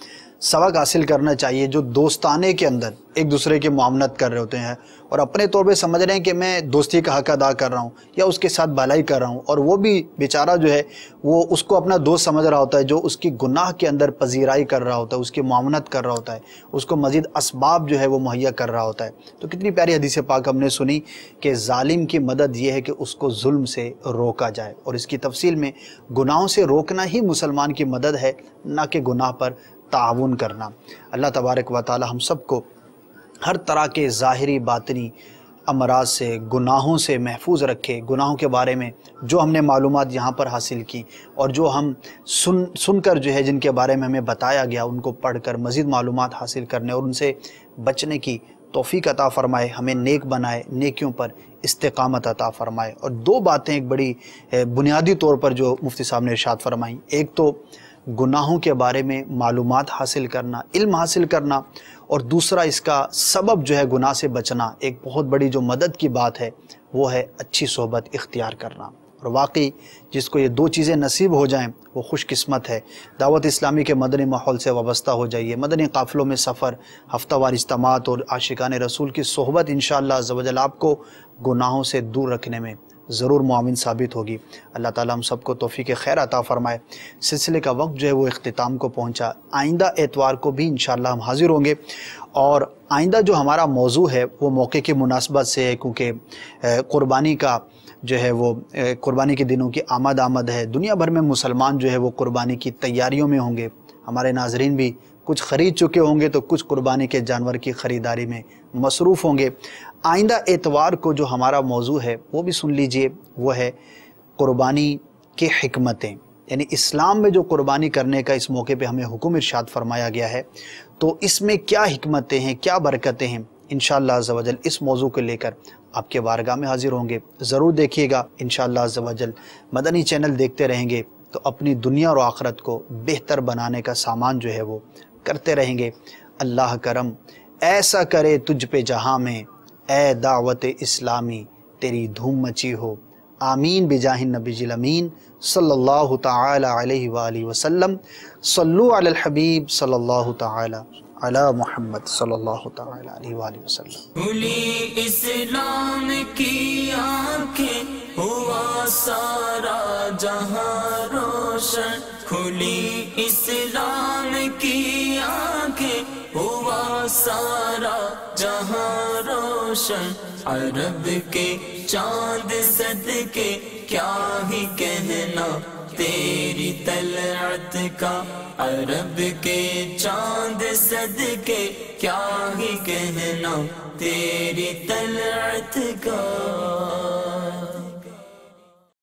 B: سبق حاصل کرنا چاہیے جو دوستانے کے اندر ایک دوسرے کی معاملت کر رہے ہوتے ہیں اور اپنے طور پہ سمجھ رہے ہیں کہ میں دوستی کا حق ادا کر رہا ہوں یا اس کے ساتھ بھلائی کر رہا ہوں، اور وہ بھی بیچارہ جو ہے وہ اس کو اپنا دوست سمجھ رہا ہوتا ہے جو اس کی گناہ کے اندر پذیرائی کر رہا ہوتا ہے، اس کی معاونت کر رہا ہوتا ہے، اس کو مزید اسباب جو ہے وہ مہیا کر رہا ہوتا ہے۔ تو کتنی پیاری حدیث پاک ہم نے سنی کہ ظالم کی مدد یہ ہے کہ اس کو ظلم سے روکا جائے، اور اس کی تفصیل میں گناہوں سے روکنا ہی مسلمان کی مدد ہے، نہ کہ گناہ پر تعاون کرنا۔ اللہ تبارک و تعالی ہم سب کو ہر طرح کے ظاہری باطنی امراض سے، گناہوں سے محفوظ رکھے۔ گناہوں کے بارے میں جو ہم نے معلومات یہاں پر حاصل کی اور جو ہم سن کر جو ہے جن کے بارے میں ہمیں بتایا گیا، ان کو پڑھ کر مزید معلومات حاصل کرنے اور ان سے بچنے کی توفیق عطا فرمائے، ہمیں نیک بنائے، نیکیوں پر استقامت عطا فرمائے۔ اور دو باتیں ایک بڑی بنیادی طور پر جو مفتی صاحب نے ارشاد فرمائیں، ایک تو گناہوں کے بارے میں معلومات حاصل کرنا، علم حاصل کرنا، اور دوسرا اس کا سبب جو ہے گناہ سے بچنا۔ ایک بہت بڑی جو مدد کی بات ہے وہ ہے اچھی صحبت اختیار کرنا، اور واقعی جس کو یہ دو چیزیں نصیب ہو جائیں وہ خوش قسمت ہے۔ دعوت اسلامی کے مدنی ماحول سے وابستہ ہو جائیے، مدنی قافلوں میں سفر، ہفتہ وار اجتماعات اور عاشقان رسول کی صحبت انشاءاللہ عز و جل آپ کو گناہوں سے دور رکھنے میں ضرور معاون ثابت ہوگی۔ اللہ تعالیٰ ہم سب کو توفیق خیر عطا فرمائے۔ سلسلے کا وقت جو ہے وہ اختتام کو پہنچا، آئندہ اتوار کو بھی انشاءاللہ ہم حاضر ہوں گے، اور آئندہ جو ہمارا موضوع ہے وہ موقع کی مناسبت سے ہے، کیونکہ قربانی کا جو ہے وہ قربانی کے دنوں کی آمد ہے، دنیا بھر میں مسلمان جو ہے وہ قربانی کی تیاریوں میں ہوں گے، ہمارے ناظرین بھی کچھ خرید چکے ہوں گے تو کچھ قربانی کے جانور کی خریداری میں مصروف ہوں گے۔ آئندہ اتوار کو جو ہمارا موضوع ہے وہ بھی سن لیجئے، وہ ہے قربانی کی حکمتیں، یعنی اسلام میں جو قربانی کرنے کا اس موقع پہ ہمیں حکم ارشاد فرمایا گیا ہے تو اس میں کیا حکمتیں ہیں، کیا برکتیں ہیں، انشاءاللہ عز و جل اس موضوع کو لے کر آپ کے بارگاہ میں حاضر ہوں گے۔ ضرور دیکھیے گا انشاءاللہ عز و جل، مدنی چینل دیکھتے رہیں گے تو اپنی دنیا اور آخرت کو بہتر بنانے کا سامان جو ہے وہ کرتے رہیں گے۔ اللہ کرم ایسا کرے تجھ پہ جہاں میں، اے دعوت اسلامی تیری دھوم مچی ہو، آمین بجاہ النبی الامین صلی اللہ تعالی علیہ وآلہ وسلم۔ صلو علی الحبیب صلی اللہ تعالی علی محمد صلی اللہ تعالی علیہ وآلہ وسلم۔
A: کھلی اسلام کی آنکھیں ہوا سارا جہاں روشن، کھلی اسلام کی آنکھیں ہوا سارا جہاں روشن، عرب کے چاند صدقے کیا ہی کہنا تیری طلعت کا، عرب کے چاند صدقے کیا ہی کہنا تیری طلعت کا۔